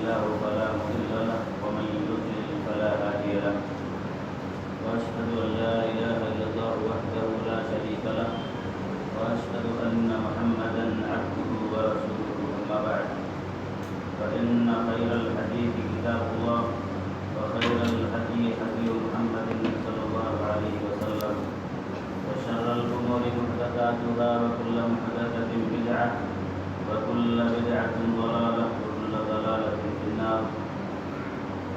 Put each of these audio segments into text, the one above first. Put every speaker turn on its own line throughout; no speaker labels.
الله فلا مضل له ومن يضلل فلا هادي له وأشهد أن لا إله إلا الله وحده لا شريك له وأشهد أن محمدا عبده ورسوله أما بعد فإن خير الحديث كتاب الله وخير الهدي هدي محمد صلى الله عليه وسلم وشر الأمور محدثاتها وكل محدثة بدعة وكل بدعة ضلالة وكل ضلالة في النار.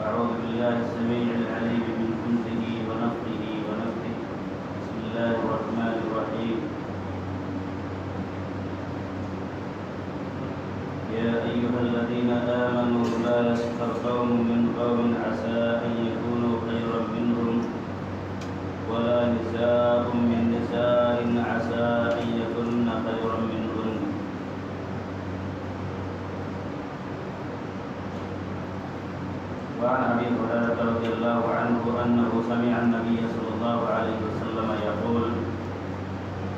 أعوذ بالله السميع العليم من همزه ونفخه ونفثه. بسم الله الرحمن الرحيم. يا أيها الذين آمنوا لا يسخر قوم من قوم عسى أن يكونوا خيرا منهم ولا نساء من نساء عسى أن يكن خيرا منهن. وعن أبي هريرة رضي الله عنه أنه سمع النبي صلى الله عليه وسلم يقول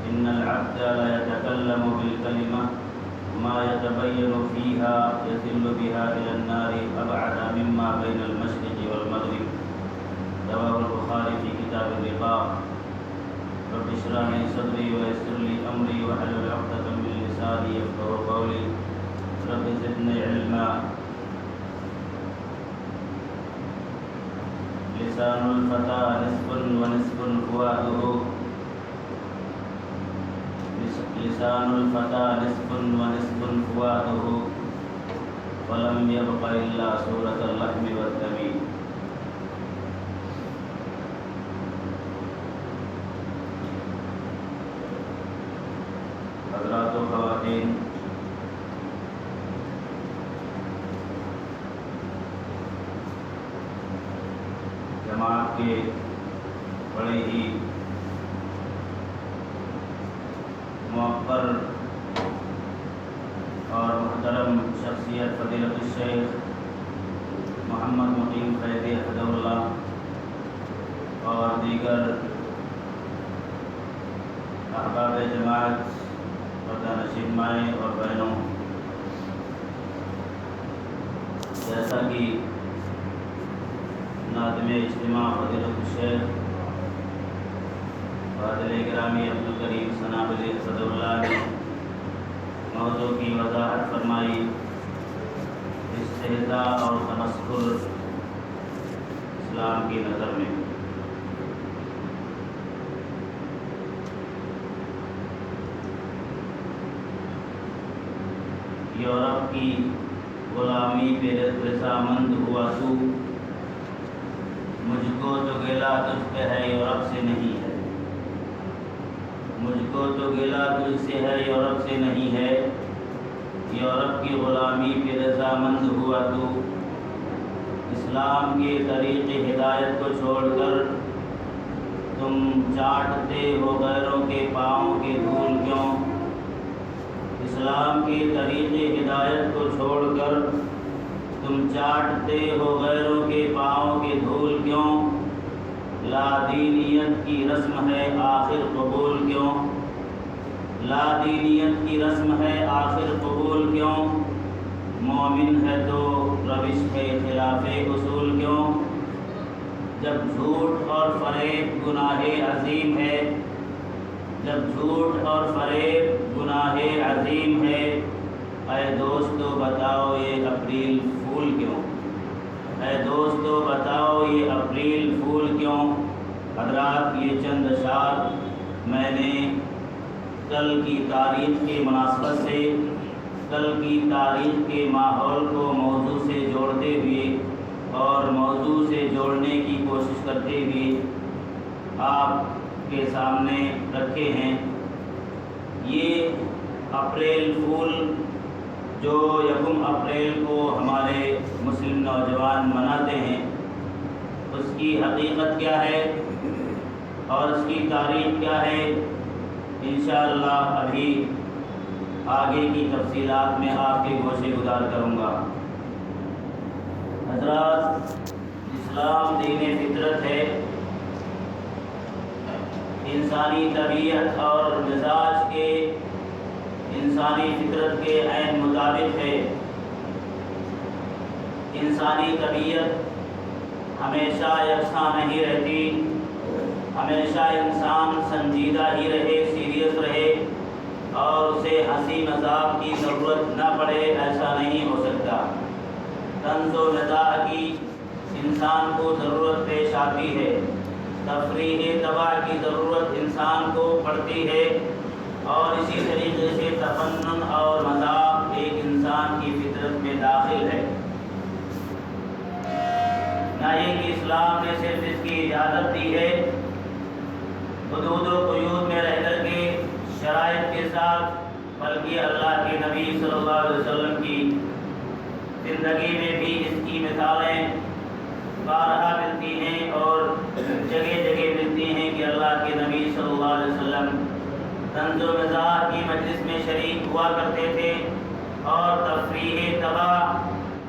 إن العبد لا يتكلم بالكلمة ما يتبين فيها يصل بها إلى النار أبعد مما بين المشرق والمغرب. رواه البخاري في كتاب الرقاق. رب اشرح لي صدري ويسر لي أمري واحلل عقدة من لساني يفقهوا قولي. رب زدني علما. لسان الفتى نصف ونصف فؤاده. لسان الفتى نصف ونصف فؤاده ولم يبق إلا صورة اللحم والدم. حضرات و خواتین، جماعت کے بڑے ہی موقر اور محترم شخصیت فضیلت الشیخ محمد مقیم قیدی حفظہ اللہ اور دیگر احباب جماعت پردہ نشین مائیں اور بہنوں، جیسا کہ ناظم اجتماع فضیلت الشیخ فاضل گرامی عبدالکریم سنابلی صدر اللہ نے موضوع کی وضاحت فرمائی، استہزاء اور تمسخر اسلام کی نظر میں یورپ کی غلامی پہ رضامند ہوا تو، مجھ کو تو گلہ تجھ پہ ہے یورپ سے نہیں ہے، مجھ کو تو گلہ تجھ سے ہے یورپ سے نہیں ہے، یورپ کی غلامی پہ رضامند ہوا تو، اسلام کے طریق ہدایت کو چھوڑ کر تم چاٹتے ہو غیروں کے پاؤں کے دھول کیوں، اسلام کے طریق ہدایت کو چھوڑ کر تم چاٹتے ہو غیروں کے پاؤں کے دھول کیوں، لا دینیت کی رسم ہے آخر قبول کیوں، لا دینیت کی رسم ہے آخر قبول کیوں، مومن ہے تو روش کے خلاف اصول کیوں، جب جھوٹ اور فریب گناہ عظیم ہے، جب جھوٹ اور فریب گناہ عظیم ہے، اے دوستو بتاؤ یہ اپریل پھول کیوں، اے دوستو بتاؤ یہ اپریل پھول کیوں۔ حضرات، یہ چند اشعار میں نے کل کی تاریخ کی مناسبت سے، کل کی تاریخ کے ماحول کو موضوع سے جوڑتے ہوئے اور موضوع سے جوڑنے کی کوشش کرتے ہوئے آپ کے سامنے رکھے ہیں۔ یہ اپریل پھول جو یکم اپریل کو ہمارے مسلم نوجوان مناتے ہیں، اس کی حقیقت کیا ہے اور اس کی تاریخ کیا ہے، انشاءاللہ ابھی آگے کی تفصیلات میں آپ کے گوشے گزار کروں گا۔ حضرات، اسلام دین فطرت ہے، انسانی طبیعت اور مزاج کے، انسانی فطرت کے عین مطابق ہے۔ انسانی طبیعت ہمیشہ یکساں نہیں رہتی، ہمیشہ انسان سنجیدہ ہی رہے، سیریس رہے اور اسے ہنسی مذاق کی ضرورت نہ پڑے، ایسا نہیں ہو سکتا۔ طنز و مزاح کی انسان کو ضرورت پیش آتی ہے، تفریح طبع کی ضرورت انسان کو پڑتی ہے، اور اسی طریقے سے تفنن اور مذاق ایک انسان کی فطرت میں داخل ہے۔ نہ یہ کہ اسلام نے صرف اس کی اجازت دی ہے، حدود و قیود میں رہ کر کے شرائط کے ساتھ، بلکہ اللہ کے نبی صلی اللہ علیہ وسلم کی زندگی میں بھی اس کی مثالیں بارہا ملتی ہیں اور جگہ جگہ ملتی ہیں کہ اللہ کے نبی صلی اللہ علیہ وسلم طنز و مزاح کی مجلس میں شریک ہوا کرتے تھے، اور تفریح طبع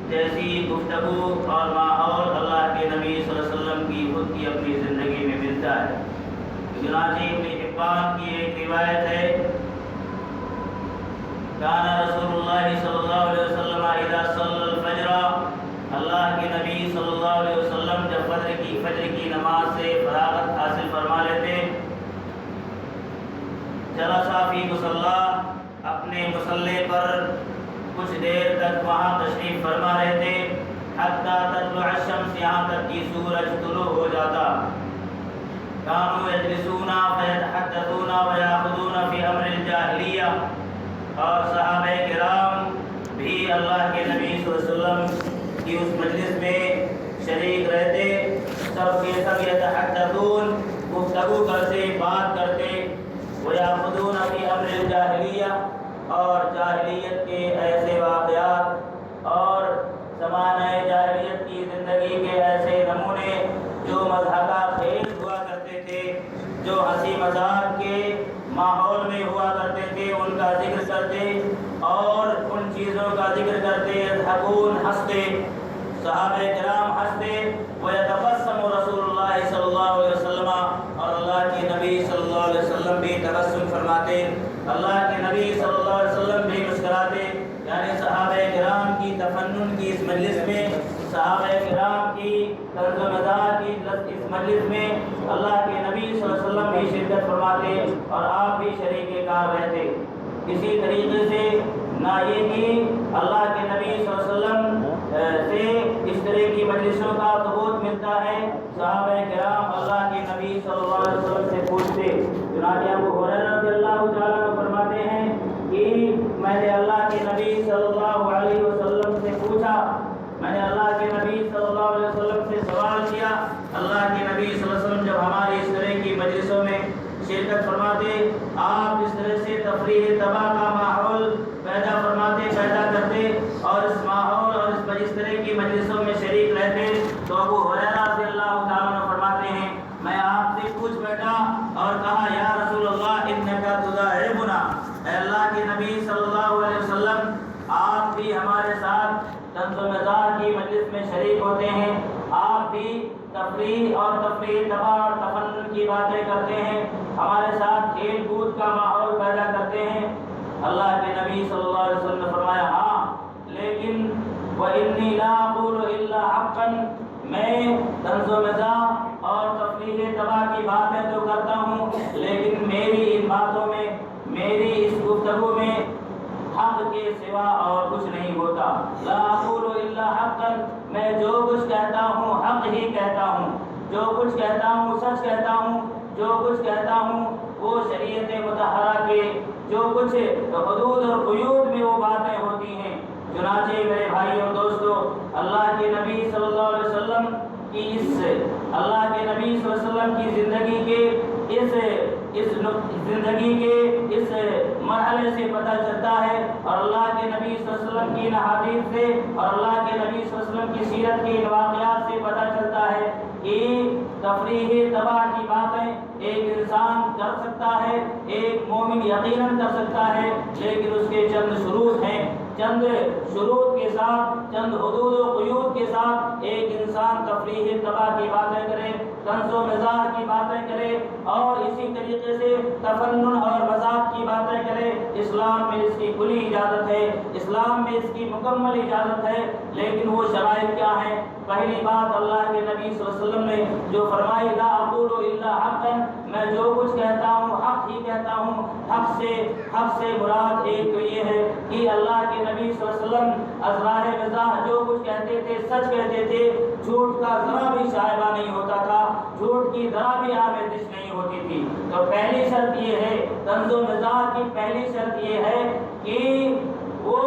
جیسی گفتگو اور ماحول اللہ کے نبی صلی اللہ علیہ وسلم کی خود کی اپنی زندگی میں ملتا ہے۔ چنانچہ ابن حبان کی ایک روایت ہے، کان رسول اللہ صلی اللہ علیہ وسلم اذا صلی الفجر، اللہ کے نبی صلی اللہ علیہ وسلم جب فجر کی نماز سے فراغت حاصل فرما لیتے، جلس فی مصلی، اپنے مصلی پر کچھ دیر تک وہاں تشریف فرما رہتے، حتی تطلع الشمس، یہاں تک کہ سورج طلوع ہو جاتا۔ کانوا یجلسون فیتحدثون ویاخذون فی امر الجاہلیہ، اور صحابہ کرام بھی اللہ کے نبی صلی اللہ علیہ وسلم کی اس مجلس میں شریک رہتے، سب کے سب یتحدثون، گفتگو کرتے، بات کرتے، ویاخذون فی امر الجاہلیہ، اور جاہلیت کے ایسے واقعات اور زمانہ جاہلیت کی زندگی کے ایسے نمونے جو مضحکہ خیز ہوا کرتے تھے، جو ہنسی مذاق کے ماحول میں ہوا کرتے تھے، ان کا ذکر کرتے اور ان چیزوں کا ذکر کرتے، یضحکون، ہنستے، صحابہ کرام ہنستے، ویتبسم رسول اللہ صلی اللہ علیہ وسلم، اور اللہ کے نبی صلی اللہ علیہ وسلم بھی تبسم فرماتے، اللہ کے نبی صلی اللہ علیہ وسلم بھی مسکراتے۔ یعنی صحابہ کرام کی تفنن کی اس مجلس میں، صحابہ کرام کی طنز و مزاح کی اس مجلس میں اللہ کے نبی صلی اللہ علیہ وسلم بھی شرکت فرماتے اور آپ بھی شریک کار رہتے۔ اسی طریقے سے نہ یہ کہ اللہ کے نبی صلی اللہ علیہ وسلم سے اس طرح کی مجلسوں کا ثبوت ملتا ہے، صحابہ کرام اللہ کے نبی صلی اللہ علیہ وسلم سے پوچھتے۔ چنانچہ ابو ہریرہ رضی اللہ تعالیٰ عنہ فرماتے ہیں کہ میں نے اللہ کے نبی صلی اللہ علیہ وسلم سے پوچھا، میں نے اللہ کے نبی صلی اللہ علیہ وسلم سے سوال کیا، اللہ کے نبی صلی اللہ علیہ وسلم جب ہماری اس طرح کی مجلسوں میں شرکت فرماتے، آپ اس طرح سے تفریح طبع کا ماحول پیدا فرماتے، پیدا کرتے، اور اس ماحول اور اس طرح کی مجلسوں میں شریک رہتے، تو ابو ہریرہ رضی اللہ تعالیٰ عنہ فرماتے ہیں میں آپ سے پوچھ بیٹھا اور کہا یا رسول اللہ انک تداعبنا، اے اللہ کے نبی صلی اللہ علیہ وسلم آپ بھی ہمارے ساتھ طنز و مزاح کی مجلس میں شریک ہوتے ہیں، آپ بھی تفریح طبع اور تفنن کی باتیں کرتے ہیں، ہمارے ساتھ کھیل کود کا ماحول پیدا کرتے ہیں۔ اللہ کے نبی صلی اللہ علیہ وسلم نے فرمایا ہاں، لیکن وَإِنِّي لَا أَقُولُ إِلَّا حَقًّا، میں طنز و مزاح اور تفریح طبع کی باتیں تو کرتا ہوں، لیکن میری ان باتوں میں، میری اس گفتگو میں حق کے سوا اور کچھ نہیں ہوتا۔ لا اقول الا حقا، میں جو کچھ کہتا ہوں حق ہی کہتا ہوں، جو کچھ کہتا ہوں سچ کہتا ہوں، جو کچھ کہتا ہوں وہ شریعت مطہرہ کے جو کچھ حدود اور قیود میں وہ باتیں ہوتی ہیں۔ چنانچہ میرے بھائی اور دوستو، اللہ کے نبی صلی اللہ علیہ وسلم کی اللہ کے نبی صلی اللہ علیہ وسلم کی زندگی کے اس مرحلے سے پتہ چلتا ہے، اور اللہ کے نبی صلی اللہ علیہ وسلم کی احادیث سے اور اللہ کے نبی صلی اللہ علیہ وسلم کی سیرت کے واقعات سے پتہ چلتا ہے کہ تفریح طبع کی باتیں ایک انسان کر سکتا ہے، ایک مومن یقیناً کر سکتا ہے، لیکن اس کے چند شروط ہیں، چند شروط کے ساتھ، چند حدود و قیود کے ساتھ ایک انسان تفریح طبع کی باتیں کرے، طنز و مزاح کی باتیں کرے، اور اسی طریقے سے تفنن اور مذاق کی باتیں کرے، اسلام میں اس کی کھلی اجازت ہے، اسلام میں اس کی مکمل اجازت ہے، لیکن وہ شرائط کیا ہیں؟ پہلی بات اللہ کے نبی صلی اللہ علیہ وسلم نے جو فرمائی لا اقول الا حقا، میں جو کچھ کہتا ہوں حق ہی کہتا ہوں۔ حق سے مراد ایک تو یہ ہے کہ اللہ کے نبی صلی اللہ علیہ وسلم ازراہ مزاح جو کچھ کہتے تھے سچ کہتے تھے، جھوٹ کا ذرا بھی شائبہ نہیں ہوتا تھا، جھوٹ کی ذرا بھی آمیزش نہیں ہوتی تھی۔ تو پہلی شرط یہ ہے، طنز و مزاح کی پہلی شرط یہ ہے کہ وہ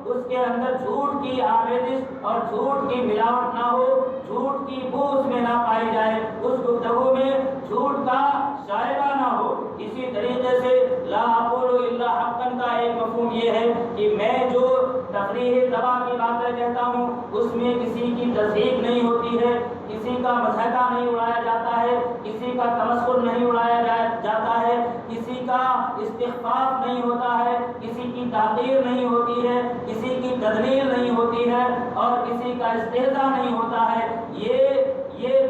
اس کے اندر جھوٹ کی آمیزش اور جھوٹ کی ملاوٹ نہ ہو، جھوٹ کی بو اس میں نہ پائی جائے، اس گفتگو میں جھوٹ کا شائبہ نہ ہو۔ اسی طریقے سے لا اقول الا حقا کا ایک مفہوم یہ ہے کہ میں جو تفریح طبع کی باتیں کہتا ہوں اس میں کسی کی تصحیح نہیں ہوتی ہے، کسی کا مضحکہ نہیں اڑایا جاتا ہے، کسی کا تمسخر نہیں اڑایا جاتا ہے، کسی کا استخفاف نہیں ہوتا ہے، کسی کی تحقیر نہیں ہوتی ہے، کسی کی تذلیل نہیں ہوتی ہے اور کسی کا استہزاء نہیں ہوتا ہے۔ یہ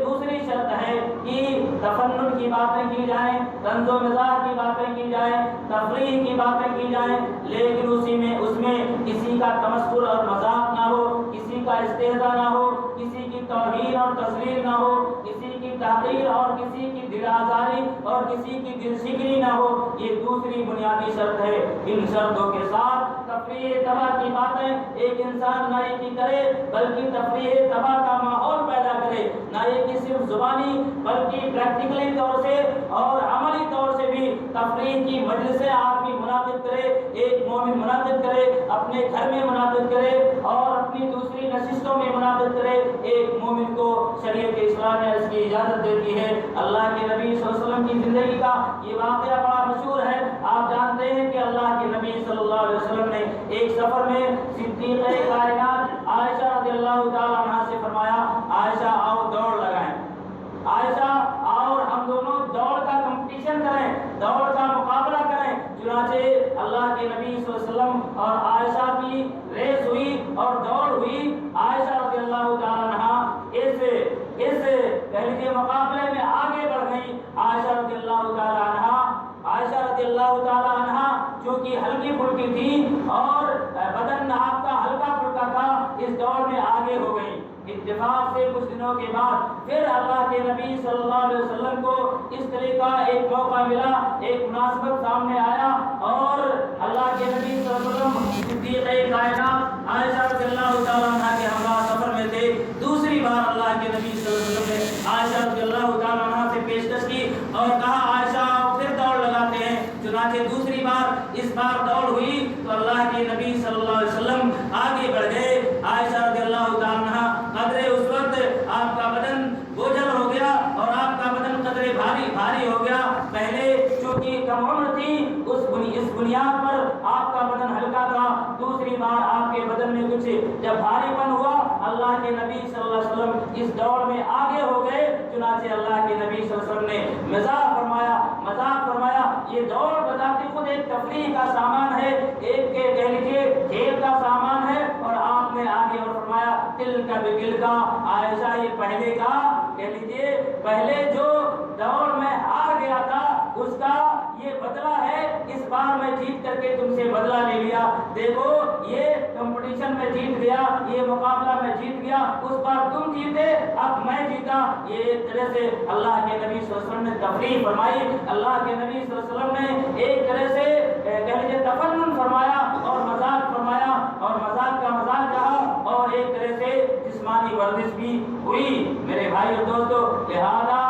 دوسری شرط ہے کہ تفنن کی باتیں کی جائیں، طنز و مزاح کی باتیں کی جائیں، تفریح کی باتیں کی جائیں، لیکن اس میں کسی کا تمسخر اور مذاق نہ ہو، کسی کا استہزاء نہ ہو، کسی کی توہین اور تذلیل نہ ہو، کسی کی تحقیر اور کسی کی دل آزاری اور کسی کی دل شکنی نہ ہو۔ یہ دوسری بنیادی شرط ہے۔ ان شرطوں کے ساتھ تفریح طبع کی باتیں ایک انسان نہ یہ کرے بلکہ تفریح طبع کا ماحول پیدا کرے، نہ یہ کہ صرف زبانی بلکہ پریکٹیکلی طور سے اور عملی طور سے بھی تفریح کی مجلسیں آدمی منعقد کرے، ایک مومن منعقد کرے، اپنے گھر میں منعقد کرے اور اپنی دوسری نشستوں میں منعقد کرے۔ ایک مومن کو شریعت اسلام نے اس کی اجازت دیتی ہے۔ اللہ کے نبی صلی اللہ علیہ وسلم کی زندگی کا یہ واقعہ بڑا مشہور ہے۔ آپ جانتے ہیں کہ اللہ کے نبی صلی اللہ علیہ وسلم نے ایک سفر میں صدیقہ کائنات عائشہ رضی اللہ تعالی عنہا سے فرمایا، عائشہ آؤ دوڑ لگائیں، عائشہ آؤ ہم دونوں دوڑ کا کمپٹیشن کریں، دوڑ کا مقابلہ کریں۔ چنانچہ اللہ کے نبی صلی اللہ علیہ وسلم اور عائشہ کی ریس ہوئی اور دوڑ ہوئی۔ عائشہ رضی اللہ تعالی عنہا اس کہہ لیجیے مقابلے میں آگے بڑھ گئی۔ عائشہ رضی اللہ تعالی عنہا چونکہ ہلکی پھلکی تھی اور بدن آپ کا ہلکا پھلکا تھا، اس دوڑ میں آگے ہو گئی۔ اتفاق سے کچھ دنوں کے بعد پھر اللہ کے نبی صلی اللہ علیہ وسلم کو اس طرح کا ایک موقع ملا، ایک مناسبت سامنے آیا اور اللہ کے نبی صلی اللہ علیہ وسلم صدیقہ کائنات عائشہ رضی اللہ تعالیٰ عنہ کے ہمراہ سفر میں تھے۔ دوسری بار اللہ کے نبی صلی اللہ علیہ وسلم نے عائشہ رضی اللہ تعالیٰ عنہ سے پیشکش کی اور کہا عائشہ پھر دوڑ لگاتے ہیں۔ چنانچہ دوسری بار اس بار دوڑ ہوئی تو اللہ کے نبی صلی اللہ علیہ وسلم آگے بڑھ گئے۔ عائشہ رضی اللہ تعالیٰ عنہ قدرے اس وقت آپ کا بدن بوجھل ہو گیا اور آپ کا بدن قدرے بھاری ہو گیا۔ پہلے چونکہ کم عمر تھی اس بنیاد پر آپ کا بدن ہلکا تھا، دوسری بار آپ کے بدن میں کچھ جب بھاری پن ہوا اللہ کے نبی صلی اللہ علیہ وسلم اس دوڑ میں آگے ہو گئے۔ چنانچہ اللہ کے نبی صلی اللہ علیہ وسلم نے مزاح فرمایا یہ دوڑ بذات خود ایک تفریح کا سامان ہے، ایک کہہ لیجیے کھیل کا سامان ہے، اور آپ نے آگے اور فرمایا دل کا بگل کا عائشہ یہ پہلے کا کہہ لیجیے پہلے جو دوڑ میں ہار گیا تھا اس کا یہ بدلہ ہے، اس بار میں جیت کر کے تم سے بدلہ لے لیا۔ دیکھو یہ کمپٹیشن میں جیت گیا، یہ مقابلہ میں جیت گیا، اس بار تم جیتے اب میں جیتا۔ یہ ایک طرح سے اللہ کے نبی صلی اللہ علیہ وسلم نے تفریح فرمائی، اللہ کے نبی صلی اللہ علیہ وسلم نے ایک طرح سے کہہ لیجیے تفنن فرمایا اور مذاق فرمایا اور مذاق کا مذاق کہا اور ایک طرح سے جسمانی ورزش بھی ہوئی۔ میرے بھائی اور دوستو، لہذا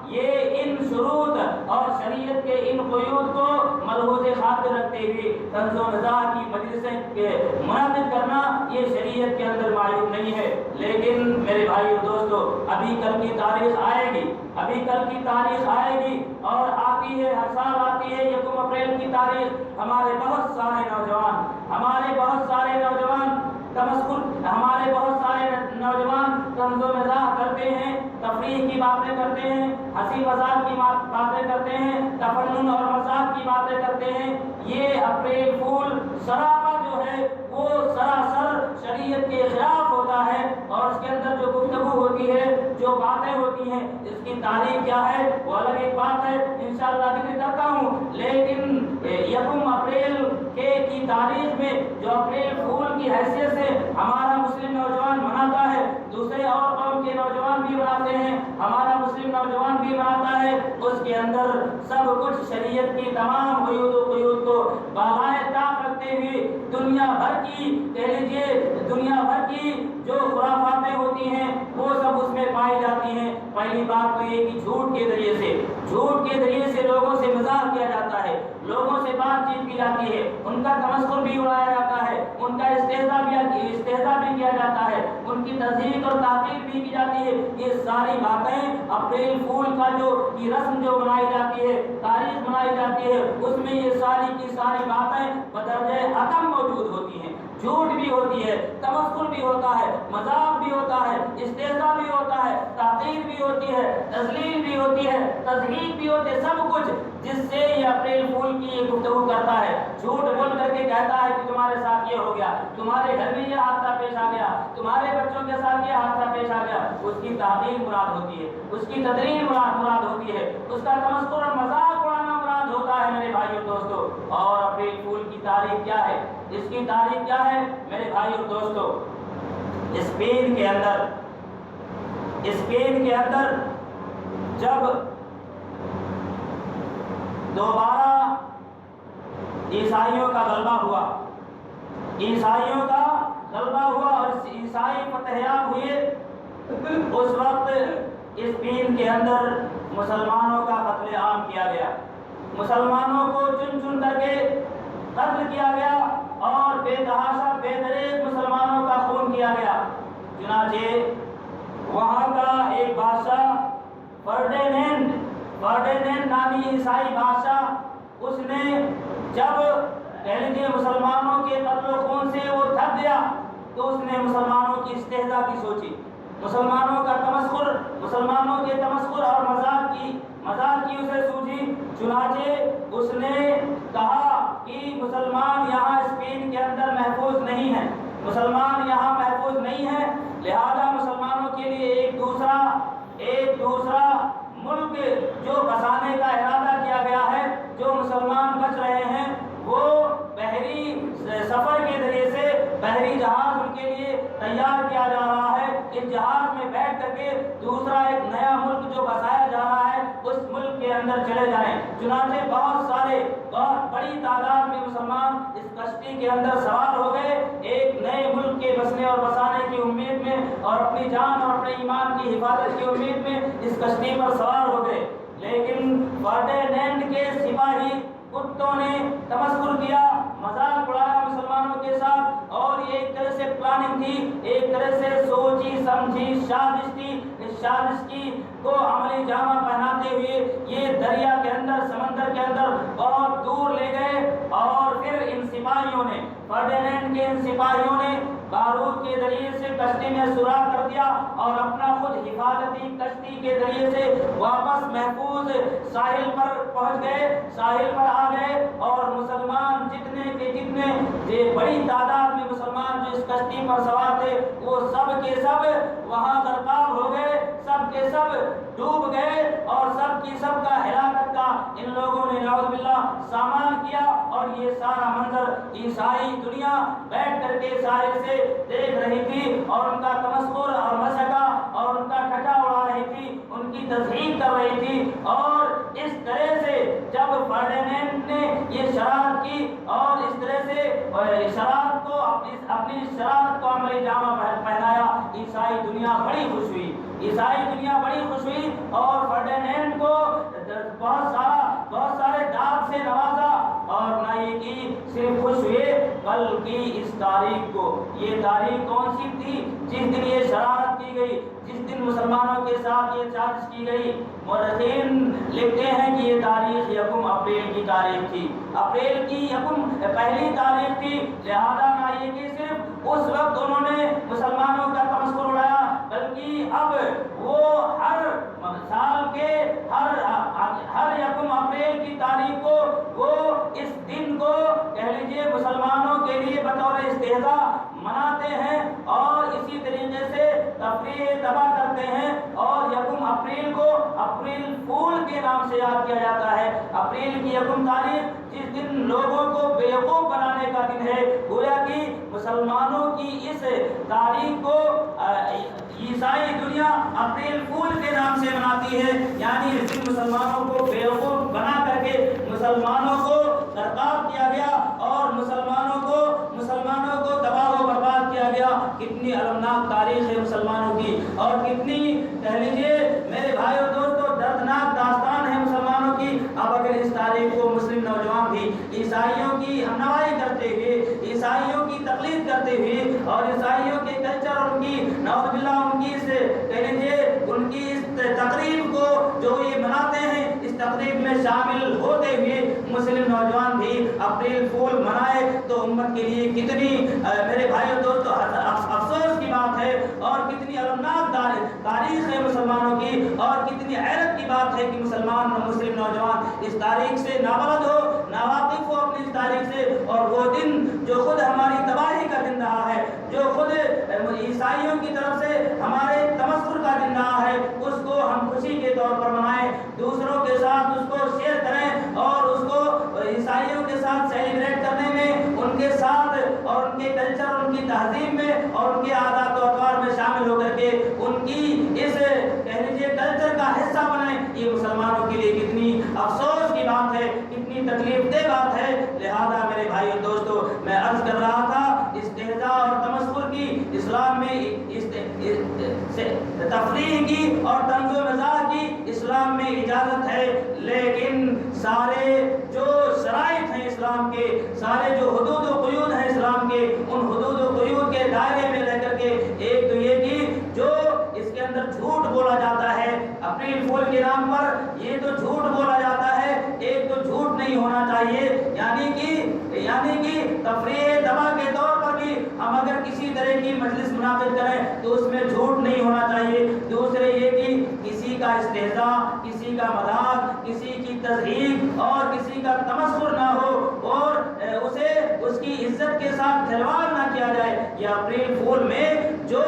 یہ ان شروط اور شریعت کے ان قیود کو ملحوظ خاطر رکھتے ہوئے طنز و مزاح کی مجلسیں منعقد کرنا یہ شریعت کے اندر معیوب نہیں ہے۔ لیکن میرے بھائی اور دوستو، ابھی کل کی تاریخ آئے گی اور آتی ہے، ہر سال آتی ہے 1 اپریل کی تاریخ۔ ہمارے بہت سارے نوجوان طنز و مزاح کرتے ہیں، تفریح کی باتیں کرتے ہیں، ہنسی مذاق کی باتیں کرتے ہیں، تفنن اور مذاق کی باتیں کرتے ہیں۔ یہ اپریل فول سراپا جو ہے وہ سراسر شریعت کے خلاف ہوتا ہے اور اس کے اندر جو گفتگو ہوتی ہے، جو باتیں ہوتی ہیں، اس کی تاریخ کیا ہے وہ الگ ایک بات ہے، انشاءاللہ ذکر کرتا ہوں۔ لیکن 1 اپریل کے
کی تاریخ میں جو اپریل فول کی حیثیت سے ہمارا مسلم نوجوان مناتا ہے، دوسرے اور قوم کے نوجوان بھی مناتے ہیں، ہمارا مسلم نوجوان بھی مناتا ہے، اس کے اندر سب کچھ شریعت کی تمام قیود و قیود کو بالائے طاق رکھتے ہوئے دنیا بھر کی کہہ لیجیے دنیا بھر کی جو خرافاتیں ہوتی ہیں وہ سب اس میں پائی جاتی ہیں۔ پہلی بات تو یہ کہ جھوٹ کے ذریعے سے لوگوں سے مزاح کیا جاتا ہے، لوگوں سے بات چیت کی جاتی ہے، ان کا تمسخر بھی اڑایا جاتا ہے، ان کا استہزاء بھی کیا جاتا ہے، ان کی تذہیب اور تحقیر بھی کی جاتی ہے۔ یہ ساری باتیں اپریل فول کا جو یہ رسم جو منائی جاتی ہے، تاریخ منائی جاتی ہے، اس میں یہ ساری کی ساری باتیں بدرجہ عدم موجود ہوتی ہیں۔ جھوٹ بھی ہوتی ہے، تمسخر بھی ہوتا ہے، مذاق بھی ہوتا ہے، استہزاء بھی ہوتا ہے، تحقیر بھی ہوتی ہے، تذلیل بھی ہوتی ہے، تضحیک بھی ہوتی ہے، سب کچھ جس سے یہ اپریل فول کی یہ گفتگو کرتا ہے، جھوٹ بول کر کے کہتا ہے کہ تمہارے ساتھ یہ ہو گیا، تمہارے گھر میں یہ حادثہ پیش آ گیا، تمہارے بچوں کے ساتھ یہ حادثہ پیش آ گیا۔ اس کی تحقیر مراد ہوتی ہے، اس کی تدلیل مراد ہوتی ہے، اس کا تمسخر اور مذاق اڑانا مراد ہوتا ہے میرے بھائیو دوستو۔ اور اپریل فول کی تاریخ کیا ہے؟ اس کی تاریخ کیا ہے میرے بھائیو دوستو؟ اسپین کے اندر جب دوبارہ عیسائیوں کا غلبہ ہوا اور عیسائی فتحیاب ہوئے، اس وقت اسپین کے اندر مسلمانوں کا قتل عام کیا گیا، مسلمانوں کو چن کر کے قتل کیا گیا اور بے تحاشا بے دریغ مسلمانوں کا خون کیا گیا۔ چنانچہ وہاں کا ایک بادشاہ فرڈینینڈ نامی عیسائی بادشاہ، اس نے جب کہہ لیجیے مسلمانوں کے قتل و خون سے وہ تھک گیا تو اس نے مسلمانوں کی استہزاء کی سوچی، مسلمانوں کے تمسخر اور مذاق کی اسے سوچی۔ چنانچہ اس نے کہا کہ مسلمان یہاں اسپین کے اندر محفوظ نہیں ہیں، لہذا مسلمانوں کے لیے ایک دوسرا ملک جو بسانے کا ارادہ کیا گیا ہے، جو مسلمان بچ رہے ہیں وہ بحری سفر کے ذریعے سے بحری جہاز ان کے لیے تیار کیا جا رہا ہے، اس جہاز میں بیٹھ کر کے دوسرا ایک نیا ملک جو بسایا جا رہا ہے اس ملک کے اندر چلے جائیں۔ چنانچہ بہت بڑی تعداد میں مسلمان اس کشتی کے اندر سوار ہو گئے، ایک نئے ملک کے بسنے اور بسانے کی امید میں اور اپنی جان اور اپنے ایمان کی حفاظت کی امید میں اس کشتی پر سوار ہو گئے، لیکن فرڈینینڈ کے سپاہی کتوں نے تمسخر کیا، مذاق اڑایا مسلمانوں کے ساتھ، اور یہ ایک طرح سے پلاننگ تھی، ایک طرح سے سوچی سمجھی سازش تھی۔ اس سازش کی کو عملی جامہ پہناتے ہوئے یہ دریا کے اندر، سمندر کے اندر بہت دور لے گئے، اور پھر فرڈینینڈ کے ان سپاہیوں نے بارود کے ذریعے سے کشتی میں سوراخ کر دیا اور اپنا خود حفاظتی کشتی کے ذریعے سے واپس محفوظ ساحل پر پہنچ گئے، ساحل پر آ گئے، اور مسلمان جتنے بڑی تعداد میں مسلمان جو اس کشتی پر سوار تھے وہ سب کے سب وہاں غرقاب ہو گئے، سب کے سب ڈوب گئے، اور سب کی سب کا ہلاکت کا ان لوگوں نے نعوذ باللہ سامان کیا۔ اور یہ سارا منظر عیسائی دنیا بیٹھ کر کے ساحل سے دیکھ رہی تھی، اور ان کا تمسخر اور مسخرہ اور ان کا ٹھٹا اڑا رہی تھی، ان کی تضحیک کر رہی تھی۔ اور اس طرح سے جب فرڈینینڈ نے یہ شرارت کی اور اس طرح سے اپنی شرارت کو عملی جامہ پہنایا، عیسائی دنیا بڑی خوش ہوئی اور فرڈینینڈ کو بہت سارے داد سے نوازا، اور نہ یہ کہ صرف خوش ہوئے بلکہ اس تاریخ کو، یہ تاریخ کون سی تھی جس دن یہ شرارت کی گئی، جس دن مسلمانوں کے ساتھ یہ سازش کی گئی؟ مورخین لکھتے ہیں کہ یہ تاریخ یکم اپریل کی تاریخ تھی، اپریل کی پہلی تاریخ تھی، لہذا نہ یہ کہ صرف اس وقت انہوں نے مسلمانوں کا تمسخر اڑایا، بلکہ اب وہ ہر سال کے ہر یکم اپریل کی تاریخ کو وہ اس دن کو کہہ لیجیے مسلمانوں کے لیے بطور استہزاء مناتے ہیں، اور اسی طریقے سے تفریح تباہ کرتے ہیں، اور یکم اپریل کو اپریل فول کے نام سے یاد کیا جاتا ہے۔ اپریل کی یکم تاریخ جس دن لوگوں کو بیوقوف بنانے کا کا دن ہے. گویا کہ مسلمانوں کی اس تاریخ کو عیسائی دنیا اپریل فول کے نام سے مناتی ہے. یعنی اس دن مسلمانوں کو بیوقوف بنا کر کے مسلمانوں کو غرقاب کیا گیا اور مسلمانوں کو تباہ و برباد کیا گیا. کتنی المناک تاریخ ہے مسلمانوں کی اور کتنی کہہ لیجیے میرے بھائیو دوستو دردناک داستان ہے مسلمانوں کی. اب اگر اس تاریخ کو مسلم نوجوان بھی عیسائیوں کی ہمنوائی کرتے ہوئے, عیسائیوں کی تقلید کرتے ہوئے اور عیسائیوں کے کلچر اور ان کی نعوذ باللہ ان کی اس کہہ لیجیے ان کی اس تقریب کو جو یہ مناتے ہیں اس تقریب میں شامل ہوتے ہوئے مسلم نوجوان بھی اپریل فول منائے تو امت کے لیے کتنی میرے بھائیو دوستو افسوس کی بات ہے اور کتنی المناک تاریخ ہے مسلمانوں کی اور کتنی حیرت کی بات ہے کہ مسلم نوجوان اس تاریخ سے نابلد ہو, ناواقف ہو اپنی اس تاریخ سے. اور وہ دن جو خود ہماری تباہی کا دن رہا ہے, جو خود عیسائیوں کی طرف سے ہمارے تمسخر کا دن رہا ہے, اس کو ہم خوشی کے طور پر منائیں, دوسروں کے ساتھ اس کو شیئر کریں اور اس کو عیسائیوں کے ساتھ سیلیبریٹ کرنے میں ان کے ساتھ اور ان کے کلچر ان کی تہذیب میں اور ان کے عادات و اطوار میں شامل ہو کر کے ان کی اس کہہ لیجیے کلچر کا حصہ بنائیں. یہ مسلمانوں کے لیے کتنی افسوس کی بات ہے, کتنی تکلیف دہ بات ہے. لہذا میرے بھائیو دوستو میں عرض کر رہا تھا استہزاء اور تمسخر کی اسلام میں تفریح کی اور طنز و مزاح کی اسلام میں اجازت ہے, لیکن سارے جو شرائط ہیں اسلام کے, سارے جو حدود و قیود ہیں اسلام کے, ان حدود و قیود کے دائرے میں رہ کر کے ایک تو یہ کہ جو اس کے اندر جھوٹ بولا جاتا ہے اپریل فول کے نام پر, یہ تو جھوٹ بولا جاتا ہے, ایک تو جھوٹ نہیں ہونا چاہیے. یعنی کہ تفریح دوا کے طور پر بھی ہم اگر کسی طرح کی مجلس منعقد کریں تو اس میں جھوٹ نہیں ہونا چاہیے. دوسرے یہ کہ کسی کا استہزاء, کسی کا مذاق, کسی کی تضحیک اور کسی کا تمسخر نہ ہو اور اسے اس کی عزت کے ساتھ کھلواڑ نہ کیا جائے. یہ اپریل فول میں جو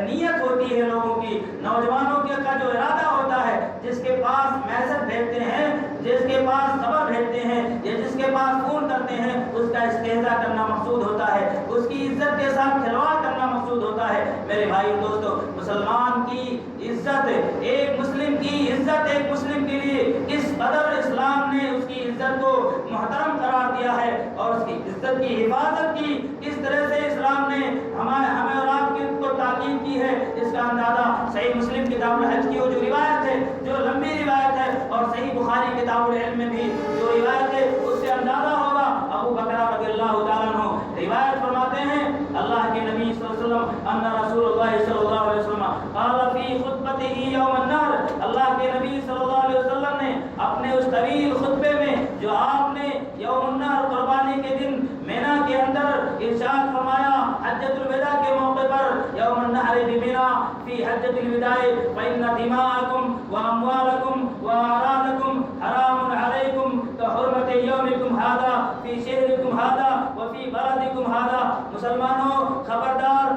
نیت ہوتی ہے لوگوں کی, نوجوانوں کا جو ارادہ ہوتا ہے, جس کے پاس میسج بھیجتے ہیں, جس کے پاس خبر بھیجتے ہیں یا جس کے پاس فون کرتے ہیں, اس کا استہزاء کرنا مقصود ہوتا ہے, اس کی عزت کے ساتھ کھلواڑ کرنا مقصود ہوتا ہے. میرے بھائی دوستو مسلمان کی عزت, ایک مسلم کی عزت, ایک مسلم کے لیے کس قدر اسلام نے اس کی عزت کو محترم قرار دیا ہے اور اس کی عزت کی حفاظت کی کس طرح سے اسلام نے ہمیں اور آپ کو تاکید کی ہے, اس کا اندازہ صحیح مسلم کتاب الحج کی وہ جو روایت ہے, جو لمبی روایت ہے, اور صحیح بخاری کتاب العلم میں بھی جو روایت ہے اس سے اندازہ ہوگا. ابو بکر رضی اللہ تعالیٰ عنہ روایت فرماتے ہیں اللہ کے نبی صلی اللہ علیہ وسلم ان رسول اللہ صلی اللہ علیہ وسلم قال فی خطبتہ یوم النحر, اللہ کے نبی صلی اللہ علیہ وسلم نے اپنے اس طویل خطبے میں جو آپ نے یوم النحر قربانی کے دن مینا کے اندر ارشاد فرمایا حجۃ الوداع کے موقع پر یوم النحر بمینا فی حجۃ الوداع فإن دماءکم واموالکم واعراضکم حرام علیکم کحرمت یومکم ھذا فی شہرکم ھذا وفی بلدکم ھذا. مسلمانوں خبردار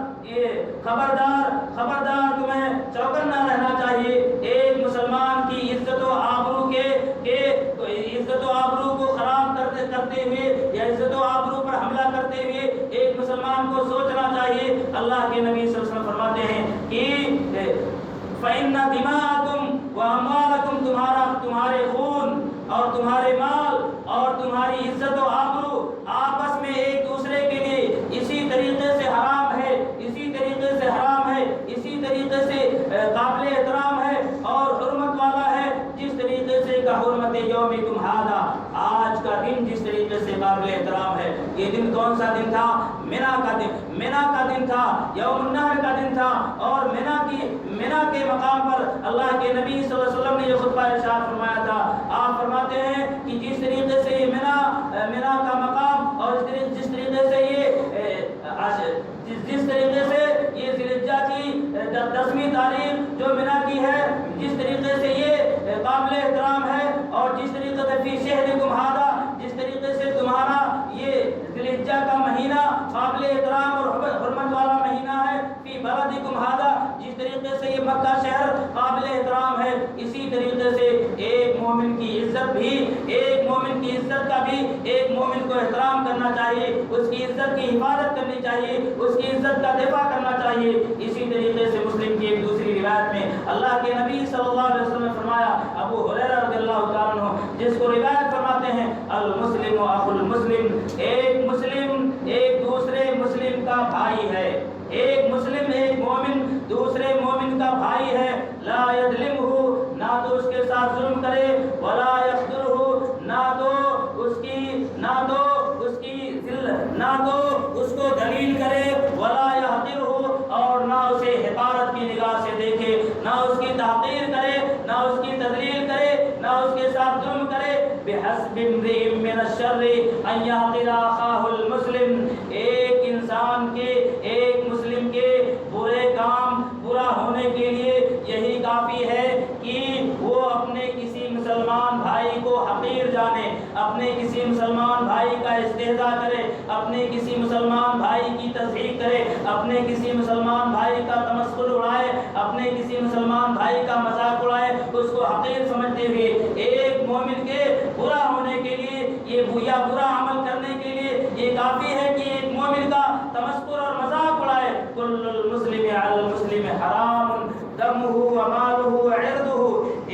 تمہیں چوکنا رہنا چاہیے. ایک مسلمان کی عزت و آبرو کو خراب کرتے ہوئے یا عزت و آبرو پر حملہ کرتے ہوئے ایک مسلمان کو سوچنا چاہیے. اللہ کے نبی صلی اللہ علیہ وسلم فرماتے ہیں کہ فإن دماءکم واموالکم, تمہارے خون اور تمہارے مال اور تمہاری عزت و آبرو آپس میں ایک دوسرے کے لیے اسی طریقے سے حرام ہے, اسی طریقے سے حرام ہے, اسی طریقے سے قابل احترام ہے اور حرمت والا ہے جس طریقے سے کا حرمت یومکم ھذا, آج کا دن جس طریقے سے قابل احترام ہے. یہ دن کون سا دن تھا؟ مینا کا دن تھا, یوم النحر کا دن تھا. اور مینا کے مقام پر اللہ کے نبی صلی اللہ علیہ وسلم نے یہ خطبہ ارشاد فرمایا تھا. آپ فرماتے ہیں کہ جس طریقے سے یہ مینا کا مقام اور جس طریقے سے یہ ذی الحجہ کی 10ویں تاریخ جو مینا کی ہے, جس طریقے سے یہ قابل احترام ہے اور جس طریقے سے فی شہرکم ھذا, جس طریقے سے تمہارا یہ ذی الحجہ کا مہینہ قابل احترام اور حرمت والا مہینہ ہے, فی بلدکم ھذا, جس طریقے سے یہ مکہ شہر قابل احترام ہے, اسی طریقے سے ایک مومن کی عزت بھی, ایک مومن کی عزت کا بھی ایک مومن کو احترام کرنا چاہیے، اس کی عزت کی حفاظت کرنی چاہیے، اس کی عزت کا دفاع کرنا چاہیے۔ اسی طریقے سے مسلم کی ایک دوسری روایت میں اللہ کے نبی صلی اللہ علیہ وسلم نے فرمایا، ابو ہریرہ رضی اللہ تعالیٰ عنہ جس کو روایت فرماتے ہیں، المسلم اخو المسلم، ایک مسلم ایک دوسرے مسلم کا بھائی ہے، ایک مسلم ایک مومن دوسرے مومن کا بھائی ہے، لا یظلمہ، نہ تو اس کے ساتھ ظلم کرے، ولا یخذلہ، نہ تو اس کو ذلیل کرے، ولا یحقرہ، اور نہ اسے حقارت کی نگاہ سے دیکھے، نہ اس کی تحقیر کرے، نہ اس کی تذلیل کرے، نہ اس کے ساتھ ظلم کرے۔ بحسب امرئ من الشر ان یحقر اخاہ المسلم، ایک انسان کے ایک مسلم کے برا ہونے کے لیے یہی کافی ہے کہ وہ اپنے کسی مسلمان بھائی کو حقیر جانے، اپنے کسی مسلمان بھائی کا استہزاء کرے، اپنے کسی مسلمان بھائی کی تضحیک کرے، اپنے کسی مسلمان بھائی کا تمسخر اڑائے، اپنے کسی مسلمان بھائی کا مذاق اڑائے، اس کو حقیر سمجھتے ہوئے ایک مومن کے برا ہونے کے لیے یا برا عمل کرنے کے لیے یہ کافی ہے کہ ایک مومن کا تمسخر اور مذاق اڑائے۔ کل المسلم علی المسلم حرام دمہ ومالہ وعرضہ،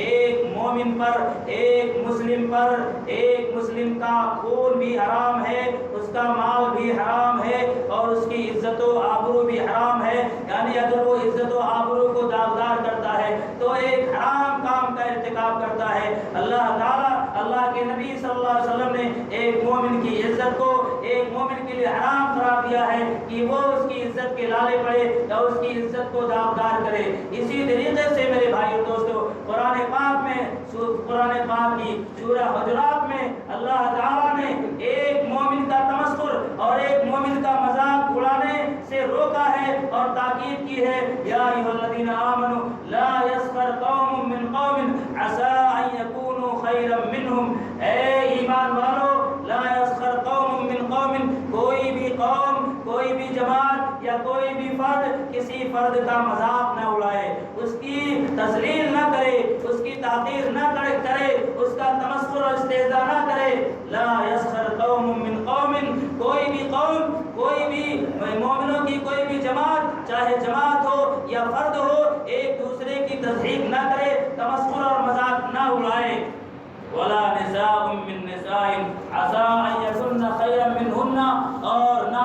ایک مومن پر ایک مسلم کا خون بھی حرام ہے، اس کا مال بھی حرام ہے، اور اس کی عزت و آبرو بھی حرام ہے۔ یعنی اگر وہ عزت و آبرو کو داغدار کرتا ہے تو ایک حرام کام کا ارتکاب کرتا ہے۔ اللہ تعالیٰ اللہ کے نبی صلی اللہ علیہ وسلم نے ایک مومن کی عزت کو ایک مومن کے لیے حرام قرار دیا ہے کہ وہ اس کی عزت کے لالے پڑے یا اس کی عزت کو داغدار کرے۔ اسی طریقے سے میرے بھائی اور دوستو، قرآن پاک کی سورہ حجرات میں اللہ تعالیٰ نے ایک مومن کا تمسخر اور ایک مومن کا مذاق اڑانے سے روکا ہے اور تاکید کی ہے، یا ایھا الذین آمنوا لا یسخر قوم من قوم عسى ان یکونوا خیرا منہم، اے ایمان والو، لا یسخر قوم من قوم، کوئی بھی قوم، کوئی بھی جماعت یا کوئی بھی فرد کسی فرد کا مذاق نہ اڑائے، اس کی تذلیل نہ کرے، اس کی تحقیر نہ کرے، اس کا تمسخر اور استہزاء نہ کرے۔ لا یسخر قوم من قوم، کوئی بھی قوم، کوئی بھی مومنوں کی کوئی بھی جماعت، چاہے جماعت ہو یا فرد ہو، ایک دوسرے کی تضحیک نہ کرے، تمسخر اور مذاق نہ اڑائے۔ ولا نساء من نساء عسى ان يكن خيرا منهن، اور نہ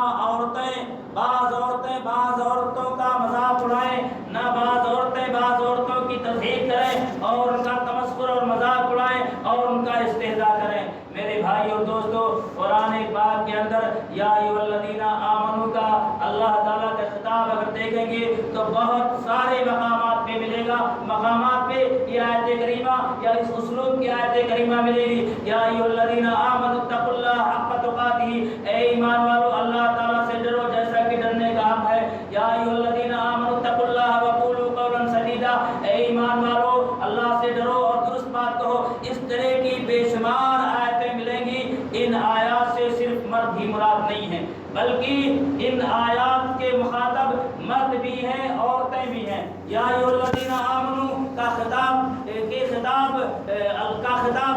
بعض عورتوں کا مذاق اڑائیں، نہ بعض عورتوں کی تضحیک کریں اور ان کا تمسخر اور مذاق اڑائیں اور ان کا استہزاء کریں۔ میرے بھائی اور دوستو، قرآن پاک کے اندر یا ایھا الذین آمنوا کا اللہ تعالیٰ کا خطاب اگر دیکھیں گے تو بہت سارے مقامات پہ ملے گا، مقامات پہ یہ آیت کریمہ یا اس اسلوب کی آیت کریمہ ملے گی، یا ایھا الذین آمنوا اتقوا اللہ حق تقاتہ، اے ایمان والو اللہ تعالیٰ سے ڈرو جیسا کہ ڈرنے کا حق ہے۔ یا ایھا الذین آمنوا اتقوا اللہ وقولوا قولا سدیدا، اے ایمان والو اللہ سے ڈرو اور درست بات کہو۔ اس طرح کی بے شمار آیتیں ملیں گی۔ ان آیات سے صرف مرد ہی مراد نہیں ہیں، بلکہ ان آیات کے مخاطب مرد بھی ہیں، عورتیں بھی ہیں۔ یا ایھا الذین آمنوا کا خطاب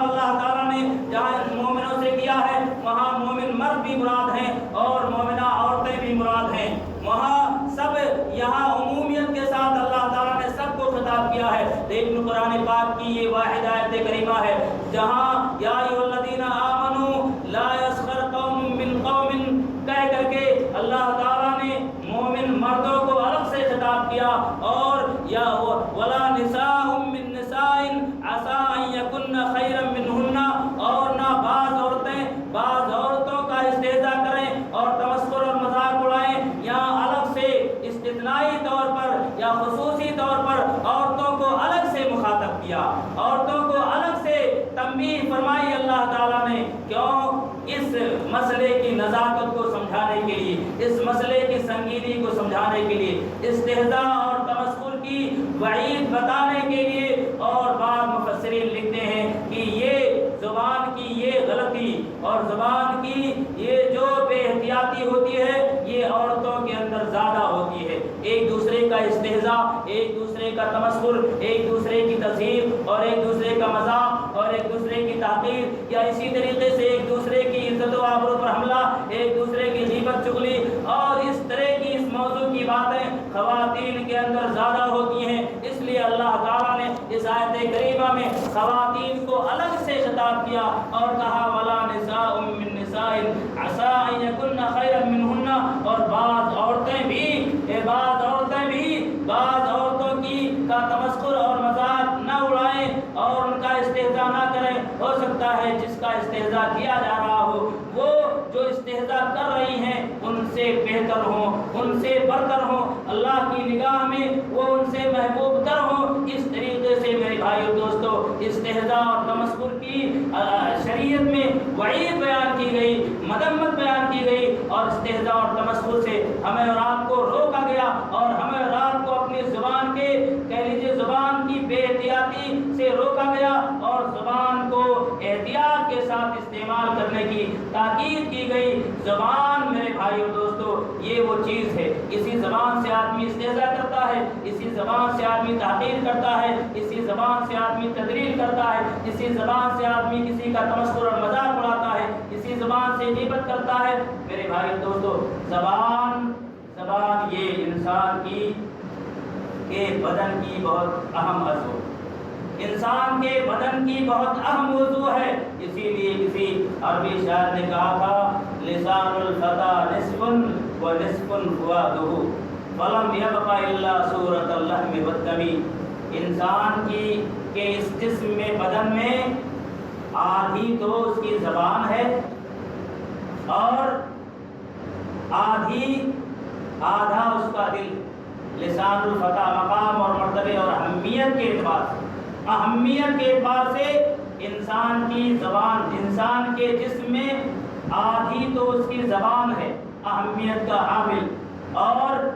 اللہ تعالیٰ نے جہاں مومنوں سے کیا ہے، وہاں مومن مرد بھی مراد ہیں اور مومنہ عورتیں بھی مراد ہیں۔ وہاں سب، یہاں عمومیت کے ساتھ اللہ تعالیٰ نے سب کو خطاب کیا ہے، لیکن قرآن پاک کی یہ واحد آیت کریمہ ہے جہاں یا ایھا الذین آمنوا لا یسخر قوم من قوم کہہ کر کے اللہ تعالیٰ نے مومن مردوں کو الگ سے خطاب کیا، اور یا ولا نساء من نساء عسى ان یکن خیرا منہن، اور نہ بعض عورتوں کا استہزاء کریں اور تمسخر اور مذاق اڑائیں، یا الگ سے استثنائی طور پر یا خصوصی طور پر عورتوں کو الگ سے مخاطب کیا، عورتوں کو الگ سے تنبیہ فرمائی اللہ تعالیٰ نے۔ کیوں؟ اس مسئلے کی نزاکت کو سمجھانے کے لیے، اس مسئلے کی سنگینی کو سمجھانے کے لیے، استہزاء اور تمسخر کی وعید بتانے کے لیے۔ اور بعض مفسرین لکھتے ہیں کہ یہ زبان کی یہ غلطی اور زبان کی یہ جو بے احتیاطی ہوتی ہے، یہ عورتوں کے اندر زیادہ ہوتی ہے۔ ایک دوسرے کا استہزاء، ایک دوسرے کا تمسخر، ایک دوسرے کی تذہیب اور ایک دوسرے کا مذاق اور ایک دوسرے کی تحقیر، یا اسی طریقے سے غیبت چغلی اور اس طرح کی اس موضوع کی باتیں خواتین کے اندر زیادہ ہوتی ہیں۔ اس لیے اللہ تعالیٰ نے اس آیت کریمہ میں خواتین کو الگ سے خطاب کیا اور کہا وَلَا نِسَاءٌ مِّن نِسَاءٍ عَسَىٰ أَن يَكُنَّ خَيْرًا مِّنْهُنَّ، اور بعض عورتوں کی کا تمسخر اور مذاق نہ اڑائیں اور ان کا استہزاء نہ کریں۔ ہو سکتا ہے جس کا استہزاء کیا جا رہا ہو وہ جو استہزاء کر رہی ہیں ان سے بہتر ہوں، ان سے برتر ہوں، اللہ کی نگاہ میں وہ ان سے محبوب تر ہوں۔ اس طریقے سے میرے بھائیو دوستو استہزاء اور تمسخر کی شریعت میں وعید بیان کی گئی، مذمت بیان کی گئی، اور استہزاء اور تمسخر سے ہمیں اور آپ کو روکا گیا اور ہمیں اور آپ کو اپنی زبان کے کہہ لیجیے زبان کی بے احتیاطی سے روکا گیا اور زبان کو احتیاط کے ساتھ استعمال کرنے کی تاکید کی گئی۔ زبان میرے بھائیو دوستو یہ وہ چیز ہے، اسی زبان سے آدمی استہزاء کرتا ہے، اسی زبان سے آدمی تحقیر کرتا ہے، اسی زبان سے آدمی تدلیل کرتا ہے، اسی زبان سے آدمی کسی کا تمسخر اور مذاق اڑاتا ہے، اسی زبان سے غیبت کرتا ہے۔ میرے بھائیو دوستو زبان یہ انسان کی کے بدن کی بہت اہم عضو، انسان کے بدن کی بہت اہم موضوع ہے۔ اسی لیے کسی عربی شاعر نے کہا تھا لسان الفتى نصف ونصف فؤاده فلم يبق الا صورة اللحم والدم۔ انسان کی کے اس جسم میں بدن میں آدھی تو اس کی زبان ہے اور آدھا اس کا دل۔ لسان الفتى مقام اور مرتبے اور اہمیت کے اعتبار سے انسان کی زبان، انسان کے جسم میں آدھی تو اس کی زبان ہے اہمیت کا حامل، اور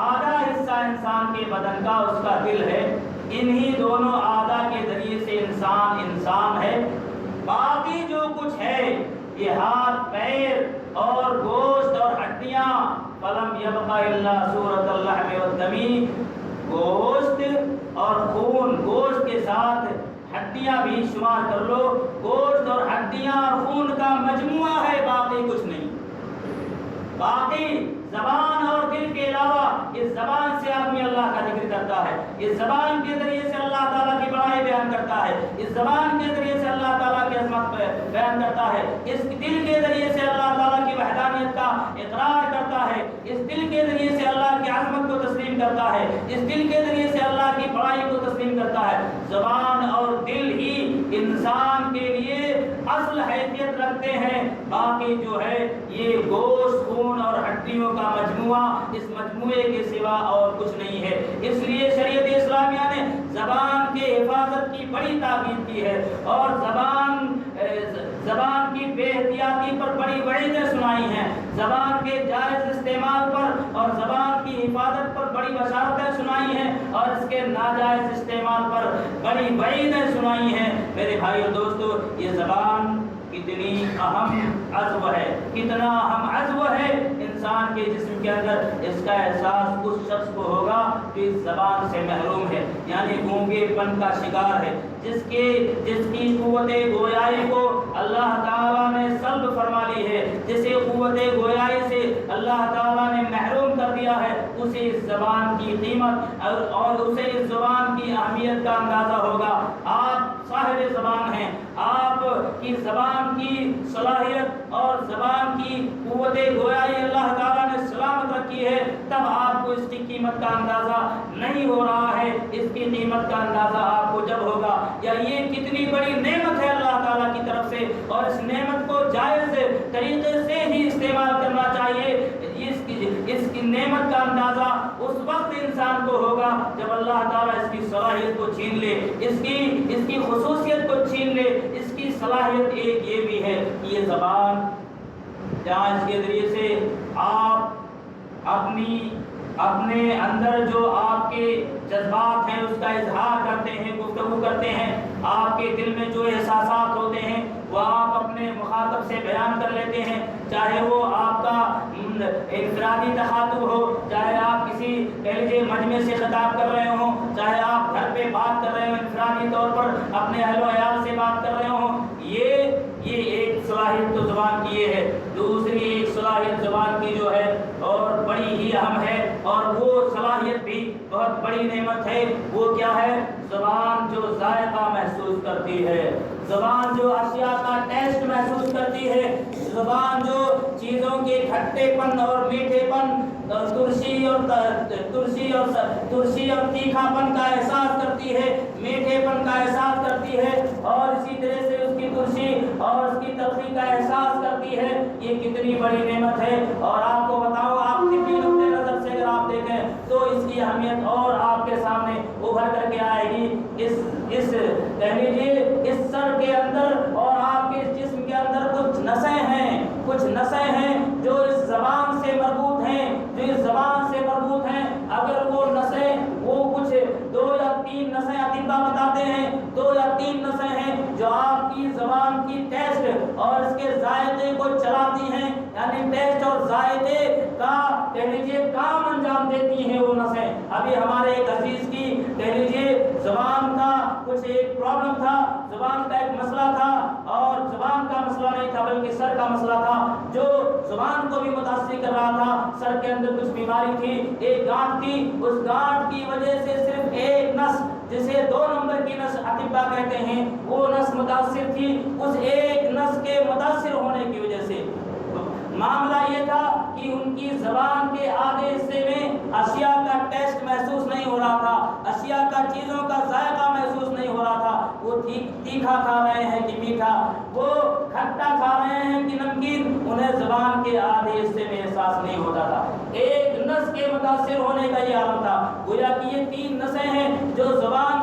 آدھا حصہ انسان کے بدن کا اس کا دل ہے۔ انہی دونوں آدھا کے ذریعے سے انسان ہے۔ باقی جو کچھ ہے یہ ہاتھ پیر اور گوشت اور ہڈیاں، فلم یبقى الا صورة اللحم والدم، گوشت اور خون، گوشت کے ساتھ ہڈیاں بھی شمار کر لو، گوشت اور ہڈیاں اور خون کا مجموعہ ہے، باقی کچھ نہیں۔ باقی زبان اور دل کے علاوہ اس زبان سے آدمی اللہ کا ذکر کرتا ہے، اس زبان کے ذریعے سے اللہ تعالیٰ کی بڑائی بیان کرتا ہے، اس زبان کے ذریعے سے اللہ تعالیٰ کی عظمت بیان کرتا ہے، اس دل کے ذریعے سے اللہ تعالیٰ کی وحدانیت کا اقرار کرتا ہے، اس دل کے ذریعے سے اللہ کی عظمت کو تسلیم کرتا ہے، اس دل کے ذریعے سے اللہ کی بڑائی کو تسلیم کرتا ہے۔ زبان اور دل ہی انسان کے لیے اصل حیثیت رکھتے ہیں، باقی جو ہے یہ گوشت خون اور ہڈیوں کا مجموعہ، اس مجموعے کے سوا اور کچھ نہیں ہے۔ اس لیے شریعت اسلامیہ نے زبان کے حفاظت کی بڑی تاکید کی ہے اور زبان کی بے احتیاطی پر بڑی وعیدیں سنائی ہیں، زبان کے جائز استعمال پر اور زبان کی حفاظت پر بڑی بشارتیں سنائی ہیں اور اس کے ناجائز استعمال پر بڑی وعیدیں سنائی ہیں۔ میرے بھائیو دوستو یہ زبان کتنی اہم عضو ہے، کتنا اہم عضو ہے انسان کے جسم کے اندر، اس کا احساس اس شخص کو ہوگا جو اس زبان سے محروم ہے، یعنی گونگے پن کا شکار ہے، جس کی قوت گویائی کو اللہ تعالیٰ نے سلب فرما لی ہے، جسے قوت گویائی سے اللہ تعالیٰ نے محروم کر دیا ہے، اسے اس زبان کی قیمت اور اسے اس زبان کی اہمیت کا اندازہ ہوگا۔ آپ صاحب زبان ہیں، آپ کی زبان کی صلاحیت اور زبان کی قوت گویائی اللہ تعالیٰ نے سلامت رکھی ہے، تب آپ کو اس کی قیمت کا اندازہ نہیں ہو رہا ہے، اس کی قیمت کا اندازہ آپ کو جب ہوگا، یا یہ کتنی بڑی نعمت ہے اللہ تعالیٰ کی طرف سے، اور اس نعمت کو جائز طریقے سے ہی استعمال کرنا چاہیے۔ اس کی نعمت کا اندازہ اس وقت انسان کو ہوگا جب اللہ تعالیٰ اس کی صلاحیت کو چھین لے، اس کی خصوصیت کو چھین لے۔ اس کی صلاحیت ایک یہ بھی ہے کہ یہ زبان جہاں اس کے ذریعے سے آپ اپنے اندر جو آپ کے جذبات ہیں اس کا اظہار کرتے ہیں، گفتگو کرتے ہیں، آپ کے دل میں جو احساسات ہوتے ہیں وہ آپ اپنے مخاطب سے بیان کر لیتے ہیں، چاہے وہ آپ کا انفرادی تخاطب ہو، چاہے آپ کسی مجمع سے خطاب کر رہے ہوں، چاہے آپ گھر پہ بات کر رہے ہوں، انفرادی طور پر اپنے اہل و عیال سے بات کر رہے ہوں۔ یہ ایک صلاحیت تو زبان کی یہ ہے۔ دوسری ایک صلاحیت زبان انسان کی جو ہے اور بڑی ہی اہم ہے، اور وہ صلاحیت بھی بہت بڑی نعمت ہے۔ وہ کیا ہے؟ زبان جو ذائقہ محسوس کرتی ہے، زبان جو اشیاء کا ٹیسٹ محسوس کرتی ہے، زبان جو چیزوں کے کھٹے پن اور میٹھے پن، ترشی اور تیکھا پن کا احساس کرتی ہے، میٹھے پن کا احساس کرتی ہے، اور اسی طرح سے اس کی ترشی اور اس کی تلخی کا احساس کرتی ہے۔ یہ کتنی بڑی نعمت ہے، اور آپ کو بتاؤ، آپ طبی نقطۂ نظر سے اگر آپ دیکھیں تو اس کی اہمیت اور آپ کے سامنے ابھر کر کے آئے گی۔ اس کہہ لیجیے اس سر کے اندر اور آپ کے اس جسم کے اندر کچھ نسیں ہیں جو اس زبان سے مربوط ہیں، اگر وہ نسیں، وہ کچھ 2 یا 3 نسیں اطباء بتاتے ہیں، 2 یا 3 نسیں ہیں جو آپ کی زبان کی ٹیسٹ اور اس کے ذائقے کو چلاتی ہیں، یعنی ٹیسٹ اور ذائقے کا کہہ لیجیے کام انجام دیتی ہیں وہ نسیں۔ ابھی ہمارے ایک عزیز کی کہہ لیجیے زبان کا کچھ ایک پرابلم تھا، زبان کا ایک مسئلہ تھا، اور زبان کا مسئلہ نہیں تھا بلکہ سر کا مسئلہ تھا، جو زبان کو بھی متاثر کر رہا تھا۔ سر کے اندر کچھ بیماری تھی، ایک گانٹھ تھی، اس گانٹھ کی وجہ سے صرف ایک نس، جسے 2 نمبر کی نس اطباء کہتے ہیں، وہ نس متاثر تھی۔ اس ایک نس کے متاثر ہونے کی وجہ سے معاملہ یہ تھا کہ ان کی زبان کے آدھے حصے میں اشیاء کا ٹیسٹ محسوس نہیں ہو رہا تھا، اشیاء کا چیزوں کا ذائقہ محسوس نہیں ہو رہا تھا۔ وہ تیکھا کھا رہے ہیں کہ میٹھا، وہ کھٹا کھا رہے ہیں کہ نمکین، انہیں زبان کے آدھے حصے میں احساس نہیں ہوتا تھا۔ ایک نس کے متاثر ہونے کا یہ عالم تھا۔ گویا کہ یہ 3 نسیں ہیں جو زبان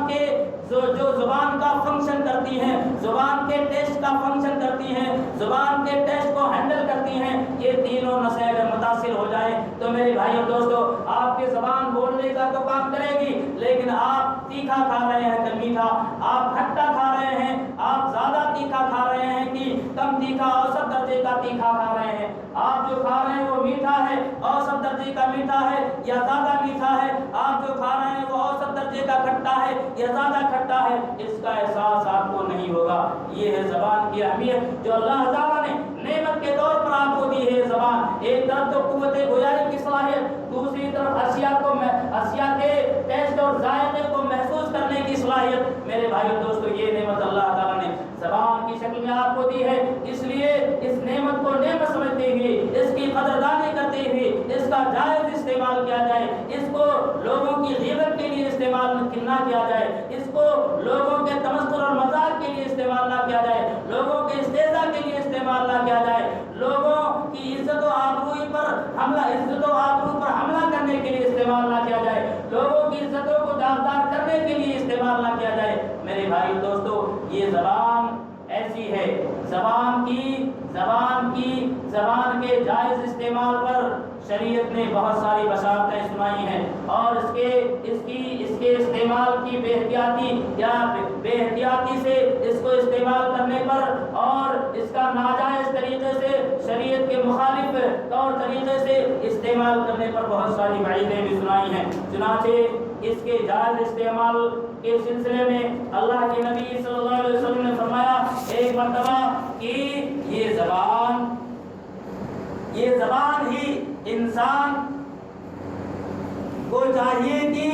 کا فنکشن کرتی ہیں، زبان کے ٹیسٹ کا فنکشن کرتی ہیں، زبان کے ٹیسٹ کو ہینڈل کرتی ہیں۔ یہ تینوں نسیں اگر متاثر ہو جائیں تو میرے بھائی اور دوستو، آپ کی زبان بولنے کا تو کام کرے گی، لیکن آپ تیکھا کھا رہے ہیں کہ میٹھا، آپ کھٹا کھا رہے ہیں، آپ زیادہ تیکھا کھا رہے ہیں کہ کم تیکھا، اوسط درجے کا تیکھا کھا رہے ہیں، آپ جو کھا رہے ہیں وہ میٹھا ہے، اوسط درجے کا میٹھا ہے یا زیادہ میٹھا ہے، آپ جو کھا رہے ہیں وہ اوسط درجے کا کھٹا ہے یا زیادہ کھٹا ہے، اس کا احساس آپ کو نہیں ہوگا۔ یہ ہے زبان کی اہمیت جو اللہ تعالیٰ نے نعمت کے طور پر آپ کو دی ہے۔ زبان ایک طرف تو قوت گویائی کی صلاحیت، دوسری طرف اشیاء کے ٹیسٹ اور ذائقے کو محسوس کرنے کی صلاحیت۔ میرے بھائی اور دوستو، یہ نعمت اللہ تعالیٰ نے زبان کی شکل میں آپ کو دی ہے، اس لیے اس نعمت کو نعمت سمجھتے ہوئے، اس کی قدردانی کرتے ہوئے اس کا جائز استعمال کیا جائے، اس کو لوگوں کی غیبت کے لیے استعمال نہ کیا جائے، اس کو لوگوں کے تمسخر اور مذاق کے لیے استعمال نہ کیا جائے، لوگوں کے استہزاء کے لیے استعمال نہ کیا جائے، لوگوں کی عزت و آبرو پر حملہ کرنے کے لیے استعمال نہ کیا جائے، لوگوں کی عزتوں کو داغدار کرنے کے لیے استعمال نہ کیا جائے۔ میرے بھائی دوستو، یہ زبان ایسی ہے، زبان کے جائز استعمال پر شریعت نے بہت ساری بشارتیں سنائی ہیں، اور اس کے استعمال کی بے احتیاطی سے اس کو استعمال کرنے پر اور اس کا ناجائز طریقے سے، شریعت کے مخالف طور طریقے سے استعمال کرنے پر بہت ساری وعیدیں بھی سنائی ہیں۔ چنانچہ اس کے جائز استعمال کے سلسلے میں اللہ کے نبی صلی اللہ علیہ وسلم نے فرمایا ایک مرتبہ کہ یہ زبان ہی انسان کو چاہیے کہ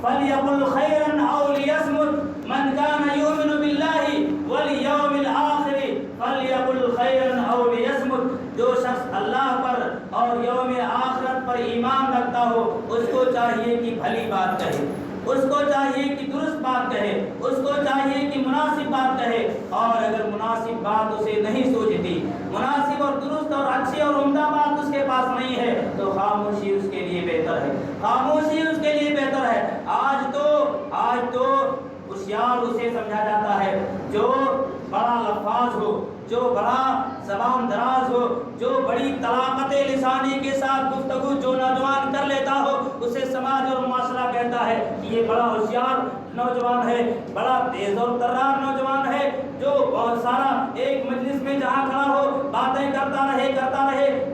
فَلْيَقُلْ خَيْرًا أَوْ لِيَصْمُتْ مَنْ كَانَ يُؤْمِنُ بِاللَّهِ وَالْيَوْمِ الْآخِرِ فَلْيَقُلْ خَيْرًا أَوْ لِيَصْمُتْ۔ جو شخص اللہ پر اور یوم آخرت پر ایمان رکھتا ہو، اس کو چاہیے کہ بھلی بات کہے، اس کو چاہیے کہ درست بات کہے، اس کو چاہیے کہ مناسب بات کہے، اور اگر مناسب بات اسے نہیں سوچتی، مناسب اور درست اور اچھی اور عمدہ بات اس کے پاس نہیں ہے، تو خاموشی اس کے لیے بہتر ہے، خاموشی اس کے لیے بہتر ہے۔ آج تو ہوشیار اسے سمجھا جاتا ہے جو بڑا لفاظ ہو، جو بڑا زبان دراز ہو، جو بڑی طلاقت لسانی کے ساتھ گفتگو جو نوجوان کر لیتا ہو، اسے سماج اور معاشرہ کہتا ہے کہ یہ بڑا ہوشیار نوجوان ہے، بڑا تیز اور ترار نوجوان ہے، جو بہت سارا ایک مجلس میں جہاں کھڑا ہو باتیں کرتا رہے،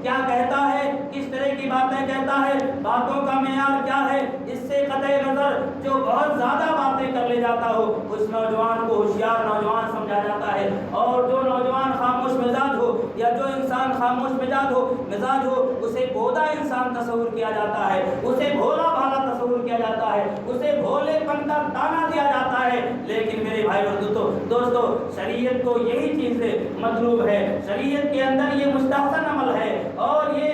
کیا کہتا ہے، کس طرح کی باتیں کہتا ہے، باتوں کا معیار کیا ہے، اس سے قطع نظر جو بہت زیادہ باتیں کر لے جاتا ہو، اس نوجوان کو ہوشیار نوجوان سمجھا جاتا ہے، اور جو نوجوان خاموش مزاج ہو، یا جو انسان خاموش مزاج ہو اسے بودا انسان تصور کیا جاتا ہے، اسے بھولا بھالا تصور کیا جاتا ہے، اسے بھولے پن کا تانا دیا جاتا ہے۔ لیکن میرے بھائی اور دوستو، شریعت کو یہی چیز مطلوب ہے، شریعت کے اندر یہ مستحسن عمل ہے اور یہ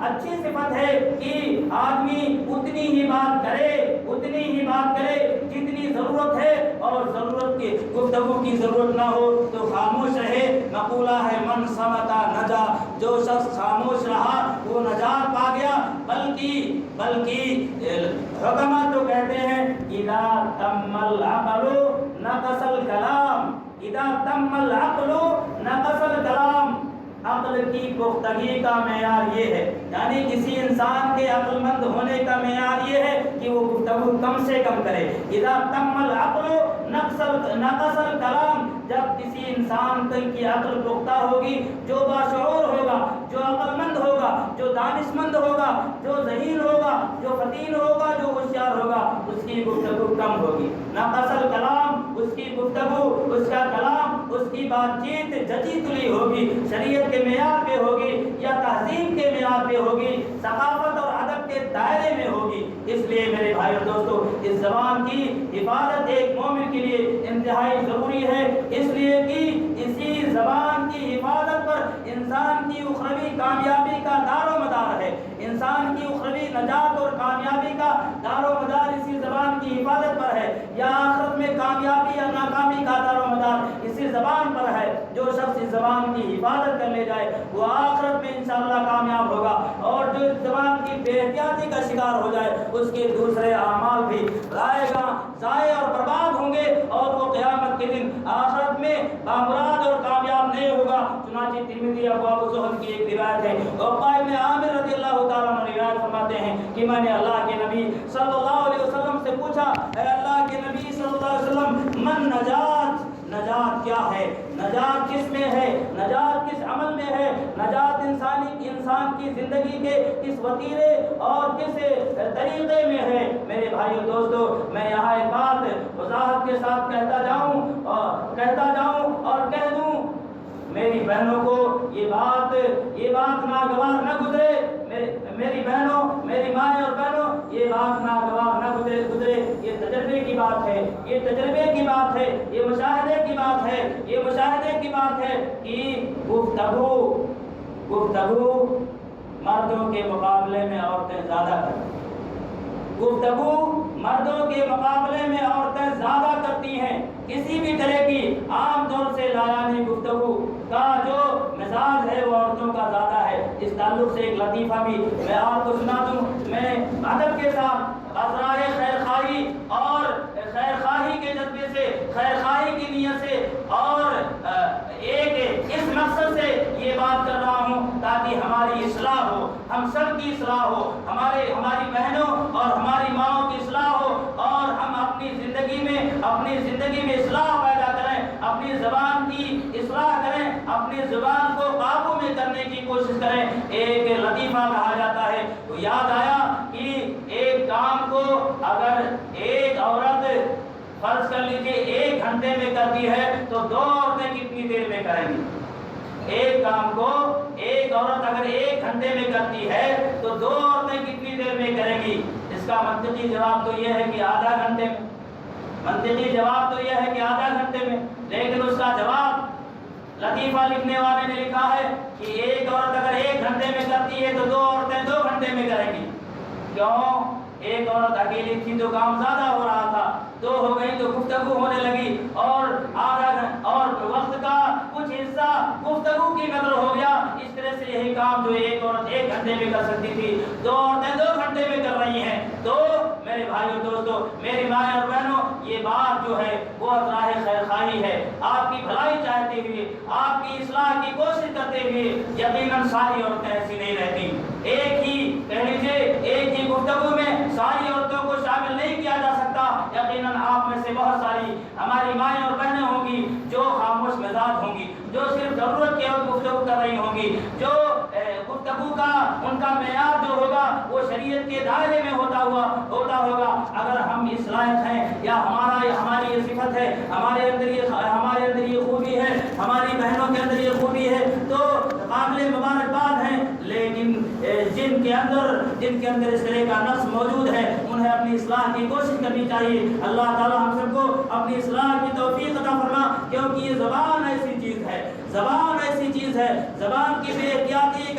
اچھی صفت ہے کہ آدمی اتنی ہی بات کرے جتنی ضرورت ہے، اور ضرورت کی گفتگو کی ضرورت نہ ہو تو خاموش رہے۔ مقولہ ہے من صمت نجا، جو شخص خاموش رہا وہ نجات پا گیا۔ بلکہ حکمت تو کہتے ہیں اذا تم العقل نقص الکلام، اذا تم العقل نقص الکلام، عقل کی پختگی کا معیار یہ ہے، یعنی کسی انسان کے عقل مند ہونے کا معیار یہ ہے کہ وہ گفتگو کم سے کم کرے۔ اذا تم العقل نقص الکلام، جب کسی انسان کی عقل پختہ ہوگی، جو باشعور ہوگا، جو عقل مند ہوگا، جو دانش مند ہوگا، جو ذہین ہوگا، جو فطین ہوگا، جو ہوشیار ہوگا، اس کی گفتگو کم ہوگی۔ نقص الکلام، اس کی گفتگو، اس کا کلام، اس کی بات چیت جچی تلی ہوگی، شریعت کے معیار پہ ہوگی یا تہذیب کے معیار پہ ہوگی، ثقافت اور ادب کے دائرے میں ہوگی۔ اس لیے میرے بھائی اور دوستو، اس زبان کی حفاظت ایک مومن کے لیے انتہائی ضروری ہے، اس لیے کہ اسی زبان کی حفاظت پر انسان کی اخروی کامیابی کا دار و مدار ہے، انسان کی اخروی نجات اور کامیابی کا دار و مدار اسی زبان کی حفاظت پر ہے، یا آخرت میں کامیابی یا ناکامی کا دار و مدار اسی زبان پر ہے۔ جو شخص اس زبان کی حفاظت کر لے جائے وہ آخرت میں انشاءاللہ کامیاب ہوگا، اور جو اس زبان کی بے احتیاطی کا شکار ہو جائے اس کے دوسرے اعمال بھی ضائع اور برباد ہوں گے، اور وہ قیامت کے دن آخرت میں کامراد اور کامیاب نہیں ہوگا۔ چنانچہ ترمذی ابواب الزہد کی ایک روایت ہے، عقبہ ابن عامر رضی اللہ تعالیٰ عنہ روایت فرماتے ہیں کہ میں نے اللہ کے نبی صلی اللہ علیہ وسلم سے پوچھا، اے اللہ کے نبی صلی اللہ علیہ وسلم، من نجات کیا ہے؟ نجات کس میں ہے؟ نجات کس عمل میں ہے؟ نجات انسان کی زندگی کے کس وتیرے اور کس طریقے میں ہے؟ میرے بھائیو دوستو، میں یہاں ایک بات وضاحت کے ساتھ کہتا جاؤں اور کہہ دوں، میری بہنوں کو یہ بات ناگوار نہ گزرے، میری بہنوں، میری مائیں اور بہنوں، یہ بات ناگوار نہ گزرے، یہ تجربے کی بات ہے، یہ مشاہدے کی بات ہے کہ گفتگو مردوں کے مقابلے میں عورتیں زیادہ کرتی ہیں۔ کسی بھی طرح کی عام طور سے لایانی گفتگو کا جو مزاج ہے وہ عورتوں کا زیادہ ہے۔ اس تعلق سے ایک لطیفہ بھی میں آپ کو سنا دوں۔ میں ادب کے ساتھ اسرار خیرخواہی اور خیرخواہی کے جذبے سے، خیرخواہی کی نیت سے اور ایک اس مقصد سے یہ بات کر رہا ہوں تاکہ ہماری اصلاح ہو، ہم سب کی اصلاح ہو، ہماری بہنوں اور ہماری ماؤں کی اصلاح ہو، اور ہم اپنی زندگی میں اصلاح پیدا کریں، اپنی زبان کی اصلاح کریں، اپنی زبان کو قابو میں کرنے کی کوشش کریں۔ ایک لطیفہ کہا جاتا ہے، تو یاد آیا کہ ایک کام کو اگر ایک عورت فرض کر لیجیے 1 گھنٹے میں کرتی ہے تو 2 عورتیں کتنی دیر میں کریں گی؟ ایک کام کو ایک عورت اگر 1 گھنٹے میں کرتی ہے تو 2 عورتیں کتنی دیر میں کریں گی؟ اس کا منطقی جواب تو یہ ہے کہ آدھا گھنٹے میں، لیکن اس کا جواب لطیفہ لکھنے والے نے لکھا ہے کہ ایک عورت اگر 1 گھنٹے میں کرتی ہے تو 2 عورتیں 2 گھنٹے میں کریں گی۔ کیوں؟ ایک عورت اکیلی تھی تو کام زیادہ ہو رہا تھا، 2 ہو گئی تو گفتگو ہونے لگی، اور وقت کا کچھ حصہ گفتگو کی قدر ہو گیا۔ اس طرح سے یہی کام جو ایک عورت 1 گھنٹے میں کر سکتی تھی 2 عورتیں 2 گھنٹے میں کر رہی ہیں۔ تو میرے بھائیو دوستو، میری مائیں اور بہنوں، یہ بات جو ہے وہ ازراہ خیرخواہی ہے، آپ کی بھلائی چاہتے ہوئے، آپ کی اصلاح کی کوشش کرتے ہوئے۔ یقیناً ساری عورتیں ایسی نہیں رہتی، ایک ہی گفتگو میں ساری عورتوں کو شامل نہیں کیا جا سکتا۔ یقیناً آپ میں سے بہت ساری ہماری مائیں اور بہنیں ہوں گی جو خاموش مزاج ہوں گی، جو صرف ضرورت کے وقت گفتگو کر رہی ہوں گی، جو گفتگو کا ان کا معیار جو ہوگا وہ شریعت کے دائرے میں ہوتا ہوگا۔ اگر ہم اس لائق ہیں یا ہماری یہ صفت ہے، ہمارے اندر یہ خوبی ہے، ہماری بہنوں کے اندر یہ خوبی ہے، تو جن کے اندر اس طرح کا نقص موجود ہے انہیں اپنی اصلاح کی کوشش کرنی چاہیے۔ اللہ تعالی ہم سب کو اپنی اصلاح کی توفیق عطا فرما، کیونکہ یہ زبان ایسی چیز ہے، زبان ایسی چیز ہے، زبان کی بے احتیاطی ایک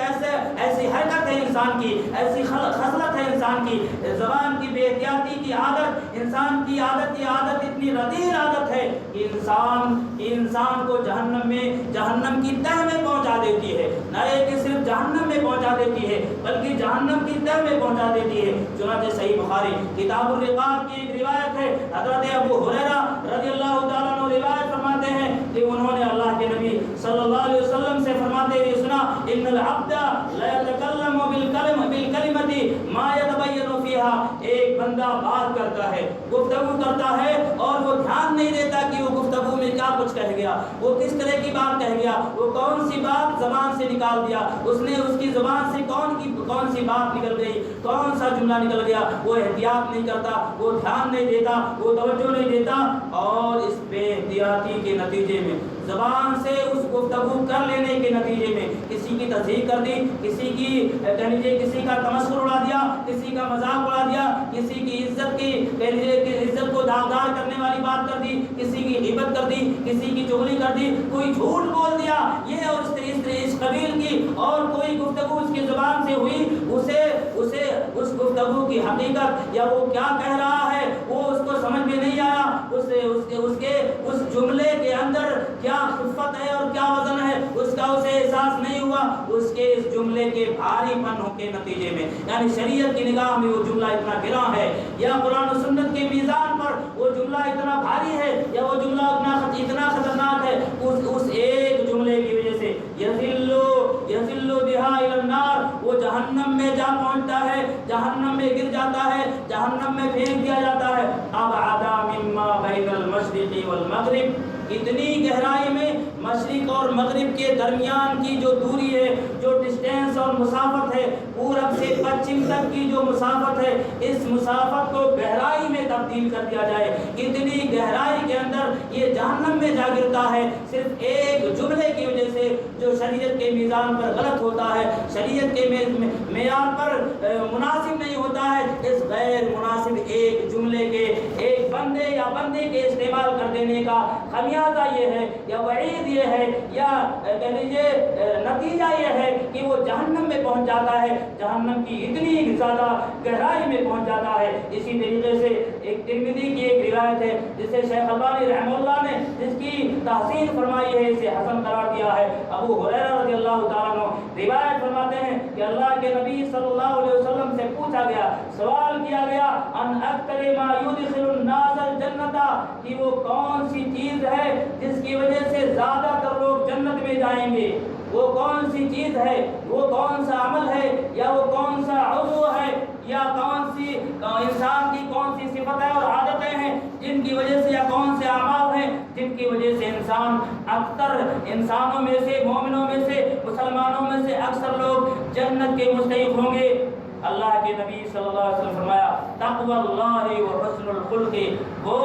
ایسی حرکت ہے انسان کی، ایسی خصلت ہے انسان کی۔ زبان کی بے احتیاطی کی عادت، انسان کی عادت، یہ عادت اتنی رذیل عادت ہے کہ انسان کو جہنم کی تہ میں پہنچا دیتی ہے، نہ یہ کہ صرف جہنم میں پہنچا دیتی ہے بلکہ جہنم کی تہ میں پہنچا دیتی ہے۔ چنانچہ صحیح بخاری کتاب الرقاق کی ایک روایت ہے، حضرت ابو ہریرہ رضی اللہ تعالیٰ عنہ روایت فرماتے ہیں کہ انہوں نے اللہ کے نبی صلی اللہ علیہ وسلم سے فرماتے ہوئے سنا، ان العبد لا يتكلم بالکلمۃ ما يتبين فيها، ایک بندہ بات کرتا ہے، گفتگو کرتا ہے اور وہ دھیان نہیں دیتا کہ وہ گفتگو میں کیا کچھ کہہ گیا، وہ کس طرح کی بات کہہ گیا، وہ کون سی بات زبان سے نکال دیا، اس نے اس کی زبان سے کون سی بات نکل گئی، کون سا جملہ نکل گیا، وہ احتیاط نہیں کرتا، وہ دھیان نہیں دیتا، وہ توجہ نہیں دیتا، اور اس بے احتیاطی کے نتیجے میں، زبان سے اس گفتگو کر لینے کے نتیجے میں کسی کی تصدیق کر دی، کسی کی کہہ لیجیے کسی کا تمسخر اڑا دیا، کسی کا مذاق اڑا دیا، کسی کی عزت کی کہہ لیجیے کہ عزت کو داغدار کرنے والی بات کر دی، کسی کی غیبت کر دی، کسی کی چغلی کر دی، کوئی جھوٹ بول دیا، یہ اور اس قبیل کی اور کوئی گفتگو اس کی زبان سے ہوئی، اسے اس گفتگو کی حقیقت یا وہ کیا کہہ رہا ہے وہ اس کو سمجھ میں نہیں آیا، اس جملے کے اندر کیا خفت ہے اور کیا وزن ہے اس کا اسے احساس نہیں ہوا، اس کے اس جملے کے بھاری پن کے نتیجے میں، یعنی شریعت کی نگاہ میں وہ جملہ اتنا گراں ہے یا قرآن و سنت کے میزان پر وہ جملہ اتنا بھاری ہے یا وہ جملہ اتنا خطرناک ہے، اس ایک جملے کی وجہ سے یذل بہا الی النار، وہ جہنم میں جا پہنچتا ہے، جہنم میں گر جاتا ہے، جہنم میں پھینک دیا جاتا ہے۔ ابعد مما بین المشرق والمغرب، اتنی گہرائی میں مشرق اور مغرب کے درمیان کی جو دوری ہے، جو ڈسٹینس اور مسافت ہے، پورب سے پچھم تک کی جو مسافت ہے، اس مسافت کو گہرائی میں تبدیل کر دیا جائے، اتنی گہرائی کے اندر یہ جہنم میں جا گرتا ہے، صرف ایک جملے کی وجہ سے جو شریعت کے میزان پر غلط ہوتا ہے، شریعت کے معیار پر مناسب نہیں ہوتا ہے، اس غیر مناسب ایک جملے کے ایک بندے یا بندے کے استعمال کر دینے کا خمیازہ یہ ہے یا وعید یہ ہے یا کہہ لیجیے نتیجہ یہ ہے کہ وہ جہنم میں پہنچ جاتا ہے، جہنم کی اتنی زیادہ گہرائی میں پہنچ جاتا ہے۔ اسی طریقے سے ایک ترمذی کی ایک روایت ہے جسے شیخ البانی رحمہ اللہ نے جس کی تحسین فرمائی ہے، اسے حسن قرار دیا ہے۔ ابو ہریرہ رضی اللہ تعالیٰ عنہ روایت فرماتے ہیں کہ اللہ کے نبی صلی اللہ علیہ وسلم سے پوچھا گیا، سوال کیا گیا، ان اکثر ما یدخل الناس الجنۃ، کہ وہ کون سی چیز ہے جس کی وجہ سے زیادہ تر لوگ جنت میں جائیں گے، وہ کون سی چیز ہے، وہ کون سا عمل ہے یا وہ کون سا عضو ہے یا کون سی انسان کی کون سی صفتیں اور عادتیں ہیں جن کی وجہ سے یا کون سے اعمال ہیں جن کی وجہ سے انسان اکثر انسانوں میں سے، مومنوں میں سے، مسلمانوں میں سے اکثر لوگ جنت کے مستحق ہوں گے۔ اللہ کے نبی صلی اللہ علیہ وسلم فرمایا، تقوی اللہ و حسن الخلق، وہ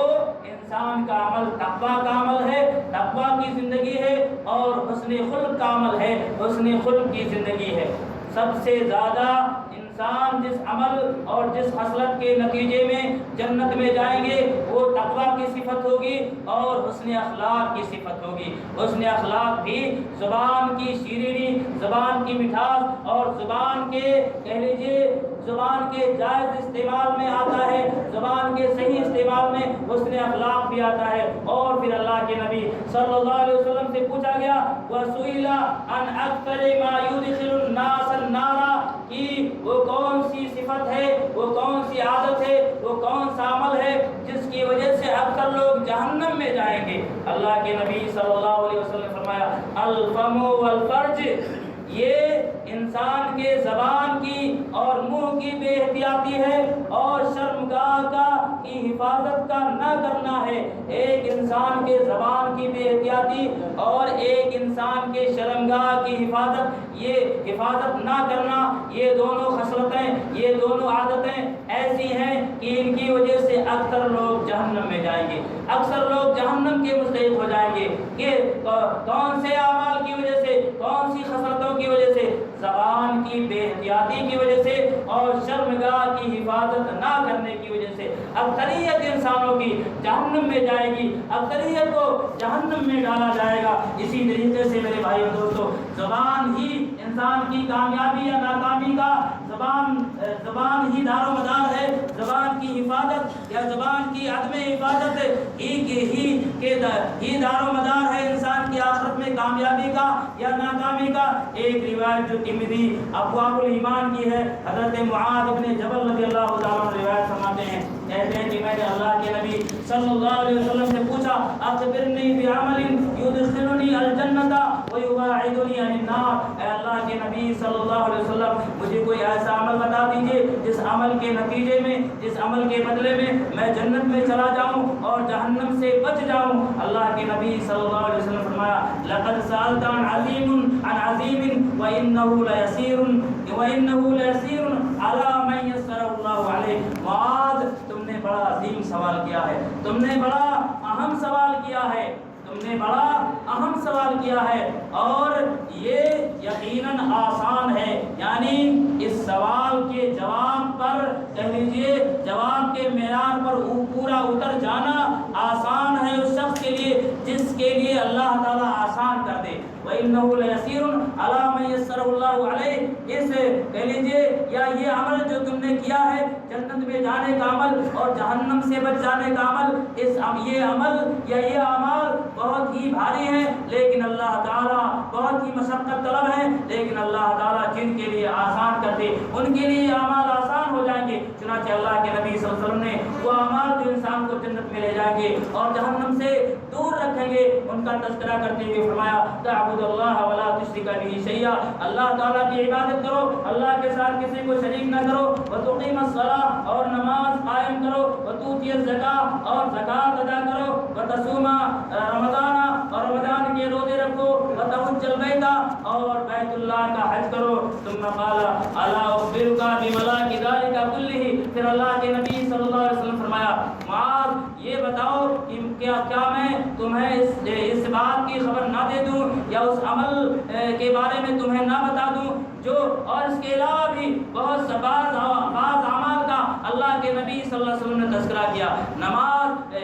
انسان کا عمل تقوی کا عمل ہے، تقوی کی زندگی ہے، اور حسن خلق کا عمل ہے، حسن خلق کی زندگی ہے۔ سب سے زیادہ انسان جس عمل اور جس خصلت کے نتیجے میں جنت میں جائیں گے وہ تقوی کی صفت ہوگی اور حسن اخلاق کی صفت ہوگی۔ حسن اخلاق بھی زبان کی شیرینی، زبان کی مٹھاس اور زبان کے کہہ لیجیے زبان کے جائز استعمال میں آتا ہے، زبان کے صحیح استعمال میں حسن اخلاق بھی آتا ہے۔ اور پھر اللہ کے نبی صلی اللہ علیہ وسلم سے پوچھا گیا، وَسُئِلَ عَنْ أَكْثَرِ مَا يُدْخِلُ النَّاسَ النَّارَ، کہ وہ کون سی صفت ہے، وہ کون سی عادت ہے، وہ کون سا عمل ہے جس کی وجہ سے اکثر لوگ جہنم میں جائیں گے۔ اللہ کے نبی صلی اللہ علیہ وسلم نے فرمایا، الفم والفرج، یہ انسان کے زبان کی اور منہ کی بے احتیاطی ہے اور شرمگاہ کی حفاظت کا نہ کرنا ہے۔ ایک انسان کے زبان کی بے احتیاطی اور ایک انسان کے شرمگاہ کی حفاظت نہ کرنا، یہ دونوں خصلتیں، یہ دونوں عادتیں ایسی ہیں کہ ان کی وجہ سے اکثر لوگ جہنم میں جائیں گے، اکثر لوگ جہنم کے مستحق ہو جائیں گے۔ کہ کون سے اعمال کی وجہ سے، کون سی خصلتوں کی وجہ سے؟ زبان کی بے احتیاطی زیادتی کی وجہ سے اور شرمگاہ کی حفاظت نہ کرنے کی وجہ سے اکثریت انسانوں کی جہنم میں جائے گی، اکثریت کو جہنم میں ڈالا جائے گا۔ اسی طریقے سے میرے بھائی اور دوستو، زبان ہی انسان کی کامیابی یا ناکامی کا زبان ہی دار و مدار ہے۔ زبان کی حفاظت یا زبان کی عدم حفاظت ہی دار و مدار ہے انسان کی آخرت میں کامیابی کا یا ناکامی کا۔ ایک روایت جو ترمذی ابواب الایمان کی ہے، حضرت معاذ بن جبل رضی اللہ تعالیٰ عنہ روایت فرماتے ہیں، کہتے ہیں کہ میں نے اللہ کے نبی صلی اللہ علیہ وسلم سے پوچھا، اخبرنی بعمل یدخلنی الجنۃ ویباعدنی عن النار۔ اے اللہ کے نبی صلی اللہ علیہ وسلم، مجھے کوئی ایسا عمل بتا دیجئے جس عمل کے نتیجے میں، جس عمل کے بدلے میں جنت میں چلا جاؤں اور جہنم سے بچ جاؤں۔ اللہ کے نبی صلی اللہ علیہ وسلم فرمایا، لقد سألت عن عظیم وإنه ليسير على من يسره اللہ علیہ۔ معاذ، تم نے بڑا عظیم سوال کیا ہے، تم نے بڑا اہم سوال کیا ہے، تم نے بڑا اہم سوال کیا ہے، اور یہ یقیناً آسان ہے۔ یعنی اس سوال کے جواب پر کہہ لیجیے، جواب کے معیار پر پورا اتر جانا آسان ہے اس شخص کے لیے جس کے لیے اللہ تعالیٰ آسان کر دے۔ وَإِنَّهُ لَيَسِيرٌ عَلَى مَن يَسَّرَهُ اللَّهُ عَلَيْهِ، اس کہہ لیجیے یا یہ عمل جو تم نے کیا ہے، جنت میں جانے کا عمل اور جہنم سے بچ جانے کا عمل، یہ عمل یا یہ اعمال بہت ہی بھاری ہیں، لیکن اللہ تعالیٰ بہت ہی مشقت طلب ہیں، لیکن اللہ تعالیٰ جن کے لیے آسان کر دے ان کے لیے اعمال آسان ہو جائیں گے۔ چنانچہ اللہ کے نبی صلی اللہ علیہ وسلم نے وہ اعمال جو انسان کو جنت میں لے جائیں گے اور جہنم سے دور رکھیں گے ان کا تذکرہ کرتے ہوئے فرمایا، تعبد اللہ ولا تشرک بہ شیئا، اللہ تعالیٰ کی عبادت کرو، اللہ کے ساتھ کسی کو شریک نہ کرو، وتقیم الصلاۃ، اور نماز قائم کرو، وتؤتی الزکاۃ، اور زکات ادا کرو، وتصوم رمضان، اور رمضان کے روزے رکھو، وتحج البیت، اور بیت اللہ کا حج کرو۔ ثم قال الا اخبرک بملاک ذلک کلہ، پھر اللہ کے نبی صلی اللہ علیہ وسلم فرمایا، معاذ یہ بتاؤ کہ کیا میں تمہیں اس بات کی خبر نہ دے دوں یا اس عمل کے بارے میں تمہیں نہ بتا دوں جو، اور اس کے علاوہ بھی بہت سے بعض اعمال کا اللہ کے نبی صلی اللہ علیہ وسلم نے تذکرہ کیا۔ نماز،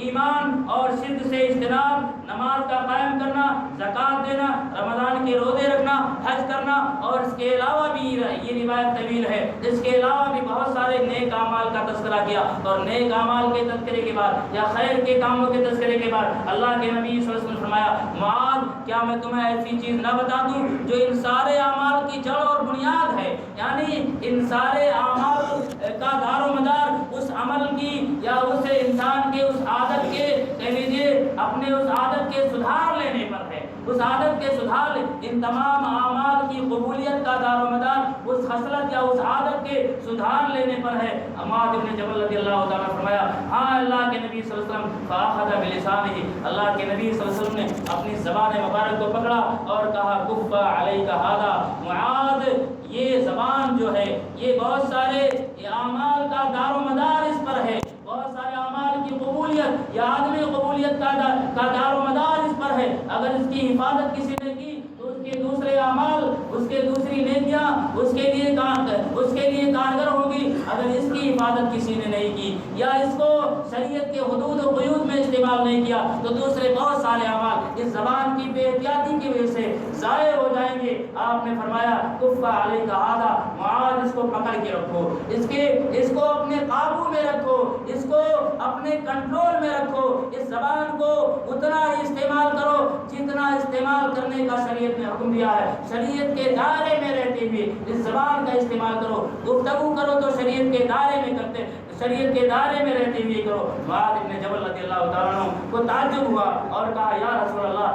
ایمان اور شرک سے اجتناب، نماز کا قائم کرنا، زکات دینا، رمضان کے روزے رکھنا، حج کرنا، اور اس کے علاوہ بھی یہ روایت طویل ہے، اس کے علاوہ بھی بہت سارے نیک اعمال کا تذکرہ کیا۔ اور نیک اعمال کے تذکرے کے بعد یا خیر کے کاموں کے تذکرے کے بعد اللہ کے نبی صلی اللہ علیہ وسلم فرمایا، معاذ کیا میں تمہیں ایسی چیز نہ بتا دوں جو ان سارے اعمال کی جڑ اور بنیاد ہے، یعنی ان سارے اعمال کا دار و مدار اس عمل کی یا اس انسان کے اس عادت کے کہہ لیجیے اپنے اس عادت کے سدھار لینے پر ہے، اس عادت کے سدھار، ان تمام اعمال کی قبولیت کا دار و مدار اس خصلت یا اس عادت کے سدھار لینے پر ہے۔ معاذ بن جبل رضی اللہ تعالیٰ فرمایا، ہاں اللہ کے نبی صلی اللہ علیہ وسلم، فاخذ بلسانہ، اللہ کے نبی صلی اللہ علیہ وسلم نے اپنی زبان مبارک کو پکڑا اور کہا، کف علیک ھذا، معاذ یہ زبان جو ہے یہ بہت سارے اعمال کا دار و مدار اس پر ہے، بہت سارے اعمال کی قبولیت یا عدم قبولیت کا دار و مدار اس پر ہے۔ اگر اس کی حفاظت کسی نے کی تو اس کے دوسرے اعمال، اس کے دوسری نیکیاں اس کے لیے کارگر ہوگی۔ اگر اس کی حفاظت کسی نے نہیں کی یا اس کو شریعت کے حدود و قیود میں استعمال نہیں کیا تو دوسرے بہت سارے اعمال اس زبان کی بے احتیاطی کی وجہ سے ضائع ہو جائیں گے۔ آپ نے فرمایا، کف علیک ھذا، معاذ اس کو پکڑ کے رکھو، اس کو اپنے قابو میں رکھو، اس کو اپنے کنٹرول میں رکھو، اس زبان کو اتنا ہی استعمال کرو جتنا استعمال کرنے کا شریعت نے حکم دیا ہے۔ شریعت کے دائرے میں رہتے ہوئے اس زبان کا استعمال کرو، گفتگو کرو تو شریعت کے دائرے میں کرتے، شریعت کے دائرے میں رہتے ہوئے کرو۔ معاذ بن جبل رضی اللہ تعالیٰ عنہ کو تعجب ہوا اور کہا، یا رسول اللہ،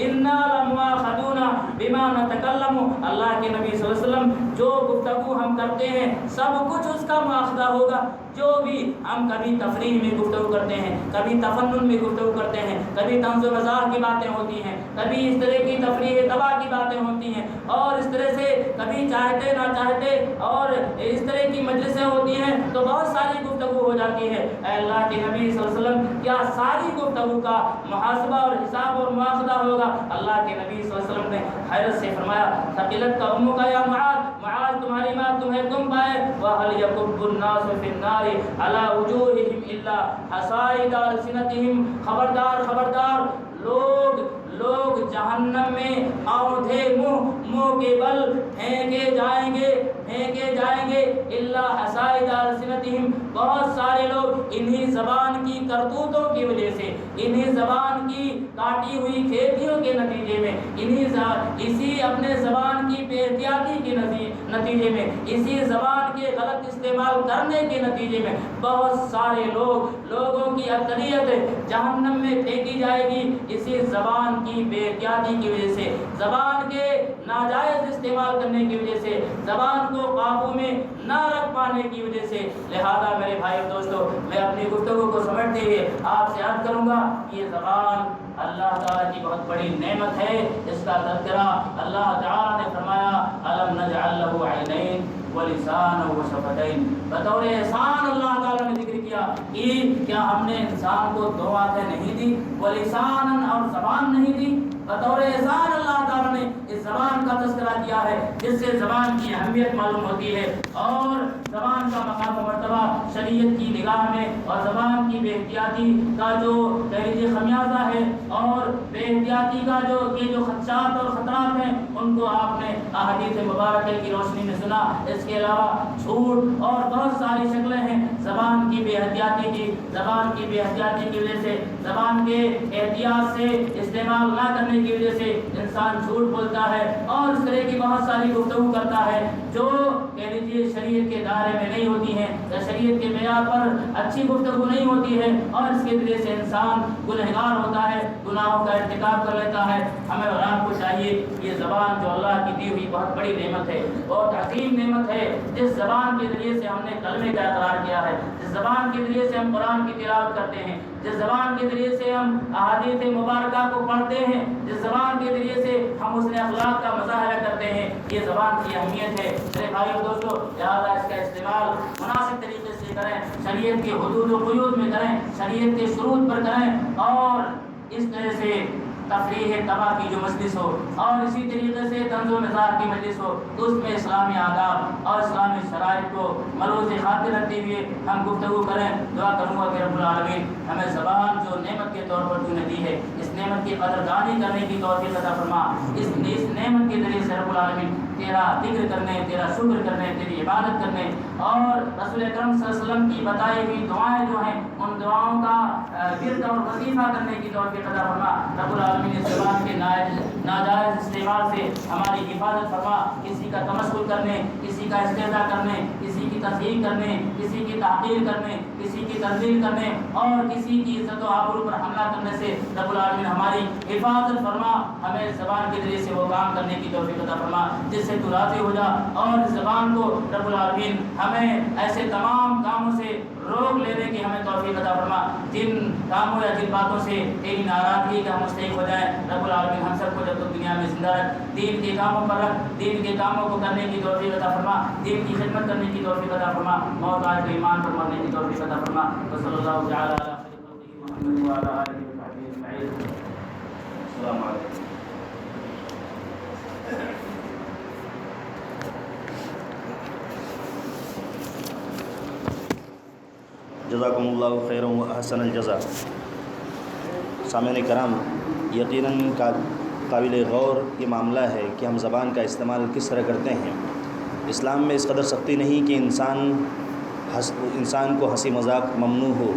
انا لمؤاخذون بما نتکلم، اللہ کے نبی صلی اللہ علیہ وسلم جو گفتگو ہم کرتے ہیں سب کچھ اس کا مواخذہ ہوگا، جو بھی ہم کبھی تفریح میں گفتگو کرتے ہیں، کبھی تفنن میں گفتگو کرتے ہیں، کبھی طنز و مزاح کی باتیں ہوتی ہیں، کبھی اس طرح کی تفریح تباہ کی باتیں ہوتی ہیں، اور اس طرح سے کبھی چاہتے نہ چاہتے اور اس طرح کی مجلسیں ہوتی ہیں تو بہت ساری گفتگو ہو جاتی ہے۔ اے اللہ کے نبی صلی اللہ علیہ وسلم کیا ساری گفتگو کا محاسبہ اور حساب اور مواخذہ ہوگا؟ اللہ کے نبی صلی اللہ علیہ وسلم نے حیرت سے فرمایا ثقلت کا امو کا یا معاذ، معاذ تمہاری ماں تمہیں گم پائے، وَهَلْ يَكُبُّ النَّاسُ فِي النَّارِ عَلَى وُجُوهِهِمْ إِلَّا حَصَائِدَ أَلْسِنَتِهِمْ، خبردار خبردار، لوگ جہنم میں آدھے منہ کے بل پھینکے جائیں گے الا حصائد السنتہم، بہت سارے لوگ انہی زبان کی کرتوتوں کی وجہ سے، انہی زبان کی کاٹی ہوئی کھیتیوں کے نتیجے میں، اسی اپنے زبان کی بے احتیاطی کے نتیجے میں، اسی زبان کے غلط استعمال کرنے کے نتیجے میں بہت سارے لوگوں کی اکثریت جہنم میں پھینکی جائے گی، اسی زبان کی بے احتیاطی کی وجہ سے، زبان کے ناجائز استعمال کرنے کی وجہ سے، زبان کو قابو میں نہ رکھ پانے کی وجہ سے۔ لہذا میرے بھائی اور دوستو، میں اپنی گفتگو کو سمیٹتے ہوئے آپ سے عرض کروں گا، یہ زبان اللہ تعالیٰ کی بہت بڑی نعمت ہے۔ اس کا تذکرہ اللہ تعالیٰ نے فرمایا الم نجعل له عینین ولسانا وشفتین، بطور احسان اللہ تعالیٰ نے ذکر کیا کہ کیا ہم نے انسان کو دو آنکھیں نہیں دی، ولسانا اور زبان نہیں دی؟ بطور احسان اللہ تعالیٰ نے اس زبان کا تذکرہ کیا ہے، جس سے زبان کی اہمیت معلوم ہوتی ہے اور زبان کا مقام و مرتبہ شریعت کی نگاہ میں، اور زبان کی بے احتیاطی کا جو کہہ لیجیے خمیازہ ہے، اور بے احتیاطی کا جو خدشات اور خطرات ہیں، ان کو آپ نے احادیث مبارکہ کی روشنی میں سنا۔ اس کے علاوہ جھوٹ اور بہت ساری شکلیں ہیں زبان کی بے احتیاطی کی، زبان کی بے احتیاطی کی وجہ سے، زبان کے احتیاط سے استعمال نہ کرنے کی وجہ سے انسان جھوٹ بولتا ہے اور اس طرح کی بہت ساری گفتگو کرتا ہے جو کہہ لیجیے شریعت کے دائرے میں نہیں ہوتی ہیں، یا شریعت کے معیار پر اچھی گفتگو نہیں ہوتی ہے، اور اس کے ذریعے سے انسان گنہگار ہوتا ہے، گناہوں کا ارتکاب کر لیتا ہے۔ ہمیں اور آپ کو چاہیے یہ زبان جو اللہ کی دی ہوئی بہت بڑی نعمت ہے، بہت عظیم نعمت ہے، جس زبان کے ذریعے سے ہم نے کلمے کا اقرار کیا ہے، جس زبان کے ذریعے سے ہم قرآن کی تلاوت کرتے ہیں، جس زبان کے ذریعے سے ہم احادیث مبارکہ کو پڑھتے ہیں، جس زبان کے ذریعے سے ہم اس نے اخلاق کا مظاہرہ کرتے ہیں، یہ زبان کی اہمیت ہے میرے بھائی اور دوستو۔ لہٰذا اس کا استعمال مناسب طریقے سے کریں، شریعت کے حدود و قیود میں کریں، شریعت کے شروط پر کریں، اور اس طرح سے تفریح تباہ کی جو مجلس ہو اور اسی طریقے سے طنز و مزاح کی مجلس ہو تو اس میں اسلامی آداب اور اسلامی شرائط کو ملحوظ خاطر رکھتے ہوئے ہم گفتگو کریں۔ دعا کروں گا کہ رب العالمین ہمیں زبان جو نعمت کے طور پر تو نے دی ہے، اس نعمت کی قدردانی کرنے کی توفیق عطا فرما۔ اس نعمت کے ذریعے سے رب العالمین تیرا ذکر کرنے، تیرا شکر کرنے، تیری عبادت کرنے اور رسول اکرم صلی اللہ علیہ وسلم کی بتائی ہوئی دعائیں جو ہیں ان دعاؤں کا ورد اور وظیفہ کرنے کی توفیق عطا فرما۔ رب العالمین اس زبان کے ناجائز استعمال سے ہماری حفاظت فرما۔ کسی کا تمسخر کرنے، کسی کا استہزاء کرنے، کسی کی تصحیح کرنے، کسی کی تحقیر کرنے، کسی کی تنزیل کرنے اور کسی کی عزت و آبرو پر حملہ کرنے سے رب العالمین ہماری حفاظت فرما۔ ہمیں زبان کے ذریعے سے وہ کام کرنے کی توفیق عطا فرما جس سے تو راضی ہو جا، اور اس زبان کو رب العالمین ہمیں ایسے تمام کاموں سے روک لینے کی ہمیں توفیق عطا فرما جن کاموں یا جن باتوں سے تیری ناراضگی کا مستحق ہو جائے۔ رب العالمین ہم سب کو جب تک دنیا میں زندہ رکھ، دین کے کاموں پر رکھ، دین کے کاموں کو کرنے کی توفیق عطا فرما، دین کی خدمت کرنے کی توفیق عطا فرما، موت آج ایمان پر مرنے کی توفیق عطا فرما۔ وصلی اللہ تعالی علی محمد وعلی آلہ وصحبہ اجمعین۔ السلام علیکم۔
جزاکم اللہ خیرا و احسن الجزا۔ سامعین کرام، یقیناً قابل غور یہ معاملہ ہے کہ ہم زبان کا استعمال کس طرح کرتے ہیں۔ اسلام میں اس قدر سختی نہیں کہ انسان کو ہنسی مذاق ممنوع ہو،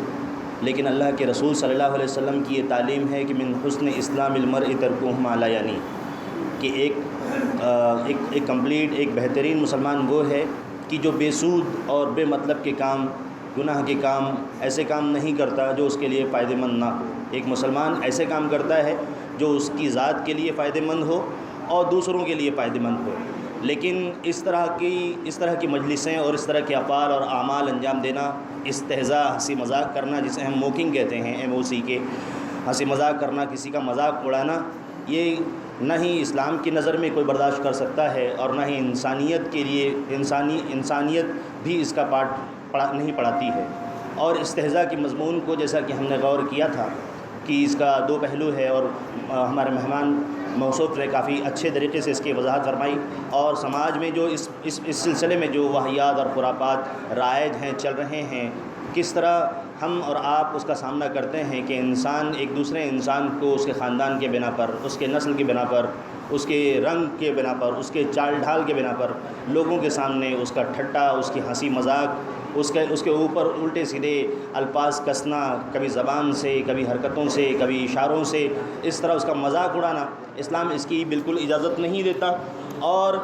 لیکن اللہ کے رسول صلی اللہ علیہ وسلم کی یہ تعلیم ہے کہ من حسن اسلام المرء ترکہ ما لا یعنی، کہ ایک کمپلیٹ، ایک بہترین مسلمان وہ ہے کہ جو بے سود اور بے مطلب کے کام، گناہ کے کام، ایسے کام نہیں کرتا جو اس کے لیے فائدہ مند نہ ہو۔ ایک مسلمان ایسے کام کرتا ہے جو اس کی ذات کے لیے فائدہ مند ہو اور دوسروں کے لیے فائدہ مند ہو، لیکن اس طرح کی مجلسیں اور اس طرح کے افعال اور اعمال انجام دینا، استہزاء، ہنسی مذاق کرنا، جسے ہم موکنگ کہتے ہیں، MOC کے، ہنسی مذاق کرنا، کسی کا مذاق اڑانا، یہ نہ ہی اسلام کی نظر میں کوئی برداشت کر سکتا ہے اور نہ ہی انسانیت کے لیے انسانیت بھی اس کا پارٹ نہیں پڑھاتی ہے۔ اور استہزاء کے مضمون کو جیسا کہ ہم نے غور کیا تھا کہ اس کا دو پہلو ہے، اور ہمارے مہمان موصوف نے کافی اچھے طریقے سے اس کی وضاحت فرمائی، اور سماج میں جو اس سلسلے میں جو واہیات اور خرافات رائج ہیں، چل رہے ہیں، کس طرح ہم اور آپ اس کا سامنا کرتے ہیں کہ انسان ایک دوسرے انسان کو اس کے خاندان کے بنا پر، اس کے نسل کے بنا پر، اس کے رنگ کے بنا پر، اس کے چال ڈھال کے بنا پر لوگوں کے سامنے اس کا ٹھٹا، اس کی ہنسی مذاق، اس کے اوپر الٹے سیدھے الفاظ کسنا، کبھی زبان سے، کبھی حرکتوں سے، کبھی اشاروں سے، اس طرح اس کا مذاق اڑانا، اسلام اس کی بالکل اجازت نہیں دیتا۔ اور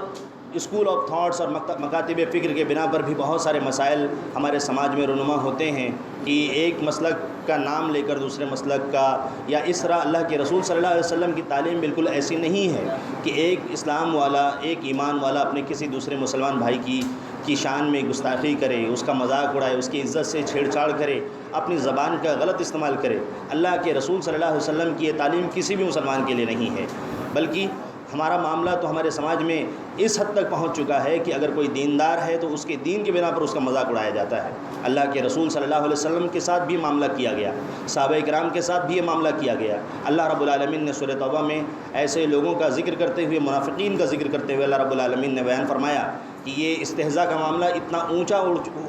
اسکول آف تھاٹس اور مکاتب فکر کے بنا پر بھی بہت سارے مسائل ہمارے سماج میں رونما ہوتے ہیں کہ ایک مسلک کا نام لے کر دوسرے مسلک کا، یا اس طرح اللہ کے رسول صلی اللہ علیہ وسلم کی تعلیم بالکل ایسی نہیں ہے کہ ایک اسلام والا، ایک ایمان والا اپنے کسی دوسرے مسلمان بھائی کی شان میں گستاخی کرے، اس کا مذاق اڑائے، اس کی عزت سے چھیڑ چھاڑ کرے، اپنی زبان کا غلط استعمال کرے۔ اللہ کے رسول صلی اللہ علیہ وسلم کی یہ تعلیم کسی بھی مسلمان کے لیے نہیں ہے، بلکہ ہمارا معاملہ تو ہمارے سماج میں اس حد تک پہنچ چکا ہے کہ اگر کوئی دیندار ہے تو اس کے دین کے بنا پر اس کا مذاق اڑایا جاتا ہے۔ اللہ کے رسول صلی اللہ علیہ وسلم کے ساتھ بھی معاملہ کیا گیا، صحابہ کرام کے ساتھ بھی یہ معاملہ کیا گیا۔ اللہ رب العالمین نے سورۃ توبہ میں ایسے لوگوں کا ذکر کرتے ہوئے، منافقین کا ذکر کرتے ہوئے، اللہ رب العالمین نے بیان فرمایا کہ یہ استہزاء کا معاملہ اتنا اونچا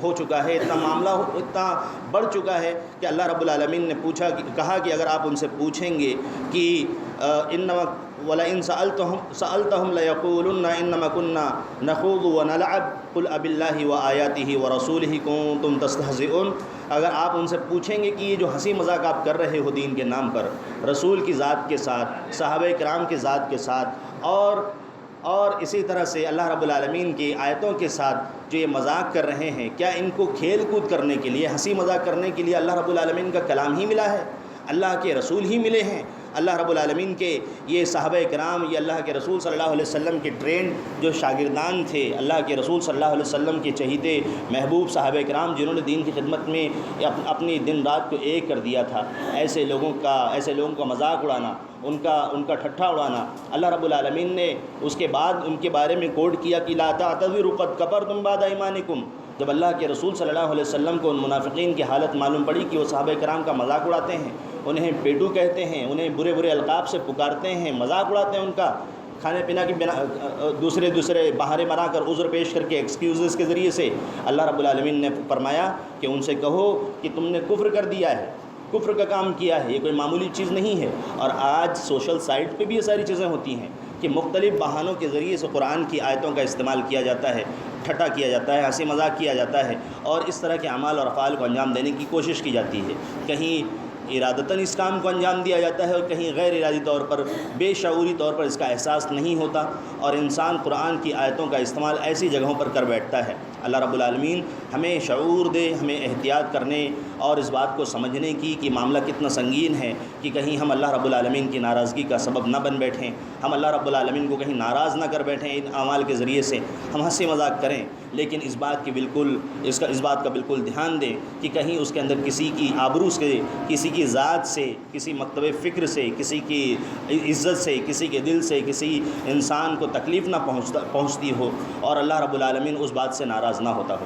ہو چکا ہے، معاملہ اتنا بڑھ چکا ہے کہ اللہ رب العالمین نے کہا کہ اگر آپ ان سے پوچھیں گے کہ انما وَلَئِن سَأَلْتَهُمْ لَيَقُولُنَّ إِنَّمَا كُنَّا نَخُوضُ وَنَلْعَبُ قُلْ أَبِاللَّهِ وَآيَاتِهِ وَرَسُولِهِ كُنتُمْ تَسْتَهْزِئُونَ، اگر آپ ان سے پوچھیں گے کہ یہ جو ہنسی مذاق آپ کر رہے ہو دین کے نام پر، رسول کی ذات کے ساتھ، صحابہ کرام کی ذات کے ساتھ، اور اسی طرح سے اللہ رب العالمین کی آیتوں کے ساتھ جو یہ مذاق کر رہے ہیں، کیا ان کو کھیل کود کرنے کے لیے، ہنسی مذاق کرنے کے لیے اللہ رب العالمین کا کلام ہی ملا ہے، اللہ کے رسول ہی ملے ہیں؟ اللہ رب العالمین کے یہ صحابہ کرام، یہ اللہ کے رسول صلی اللہ علیہ وسلم کے ٹرینڈ جو شاگردان تھے، اللہ کے رسول صلی اللہ علیہ وسلم کے چہیتے محبوب صحابہ کرام جنہوں نے دین کی خدمت میں اپنی دن رات کو ایک کر دیا تھا، ایسے لوگوں کا مذاق اڑانا، ان کا ٹھٹھا اڑانا، اللہ رب العالمین نے اس کے بعد ان کے بارے میں کوڈ کیا کہ لا تعتذروا قد کفرتم بعد ایمانکم۔ جب اللہ کے رسول صلی اللہ علیہ وسلم کو ان منافقین کی حالت معلوم پڑی کہ وہ صحابہ کرام کا مذاق اڑاتے ہیں، انہیں پیٹو کہتے ہیں، انہیں برے برے القاب سے پکارتے ہیں، مذاق اڑاتے ہیں ان کا، کھانے پینا کی دوسرے بہانے بنا کر، عذر پیش کر کے، ایکسکیوزز کے ذریعے سے، اللہ رب العالمین نے فرمایا کہ ان سے کہو کہ تم نے کفر کر دیا ہے، کفر کا کام کیا ہے، یہ کوئی معمولی چیز نہیں ہے۔ اور آج سوشل سائٹ پہ بھی یہ ساری چیزیں ہوتی ہیں کہ مختلف بہانوں کے ذریعے سے قرآن کی آیتوں کا استعمال کیا جاتا ہے، ٹھٹا کیا جاتا ہے، ہنسی مذاق کیا جاتا ہے، اور اس طرح کے اعمال اور افعال کو انجام دینے کی کوشش کی جاتی ہے۔ کہیں ارادتاً اس کام کو انجام دیا جاتا ہے، اور کہیں غیر ارادی طور پر، بے شعوری طور پر اس کا احساس نہیں ہوتا، اور انسان قرآن کی آیتوں کا استعمال ایسی جگہوں پر کر بیٹھتا ہے۔ اللہ رب العالمین ہمیں شعور دے، ہمیں احتیاط کرنے اور اس بات کو سمجھنے کی کہ معاملہ کتنا سنگین ہے، کہ کہیں ہم اللہ رب العالمین کی ناراضگی کا سبب نہ بن بیٹھیں، ہم اللہ رب العالمین کو کہیں ناراض نہ کر بیٹھیں ان اعمال کے ذریعے سے، ہم ہنسی مذاق کریں، لیکن اس بات کا بالکل دھیان دیں کہ کہیں اس کے اندر کسی کی آبرو سے، کسی کی ذات سے، کسی مکتب فکر سے، کسی کی عزت سے، کسی کے دل سے کسی انسان کو تکلیف نہ پہنچتی ہو، اور اللہ رب العالمین اس بات سے ناراض نہ ہوتا ہو۔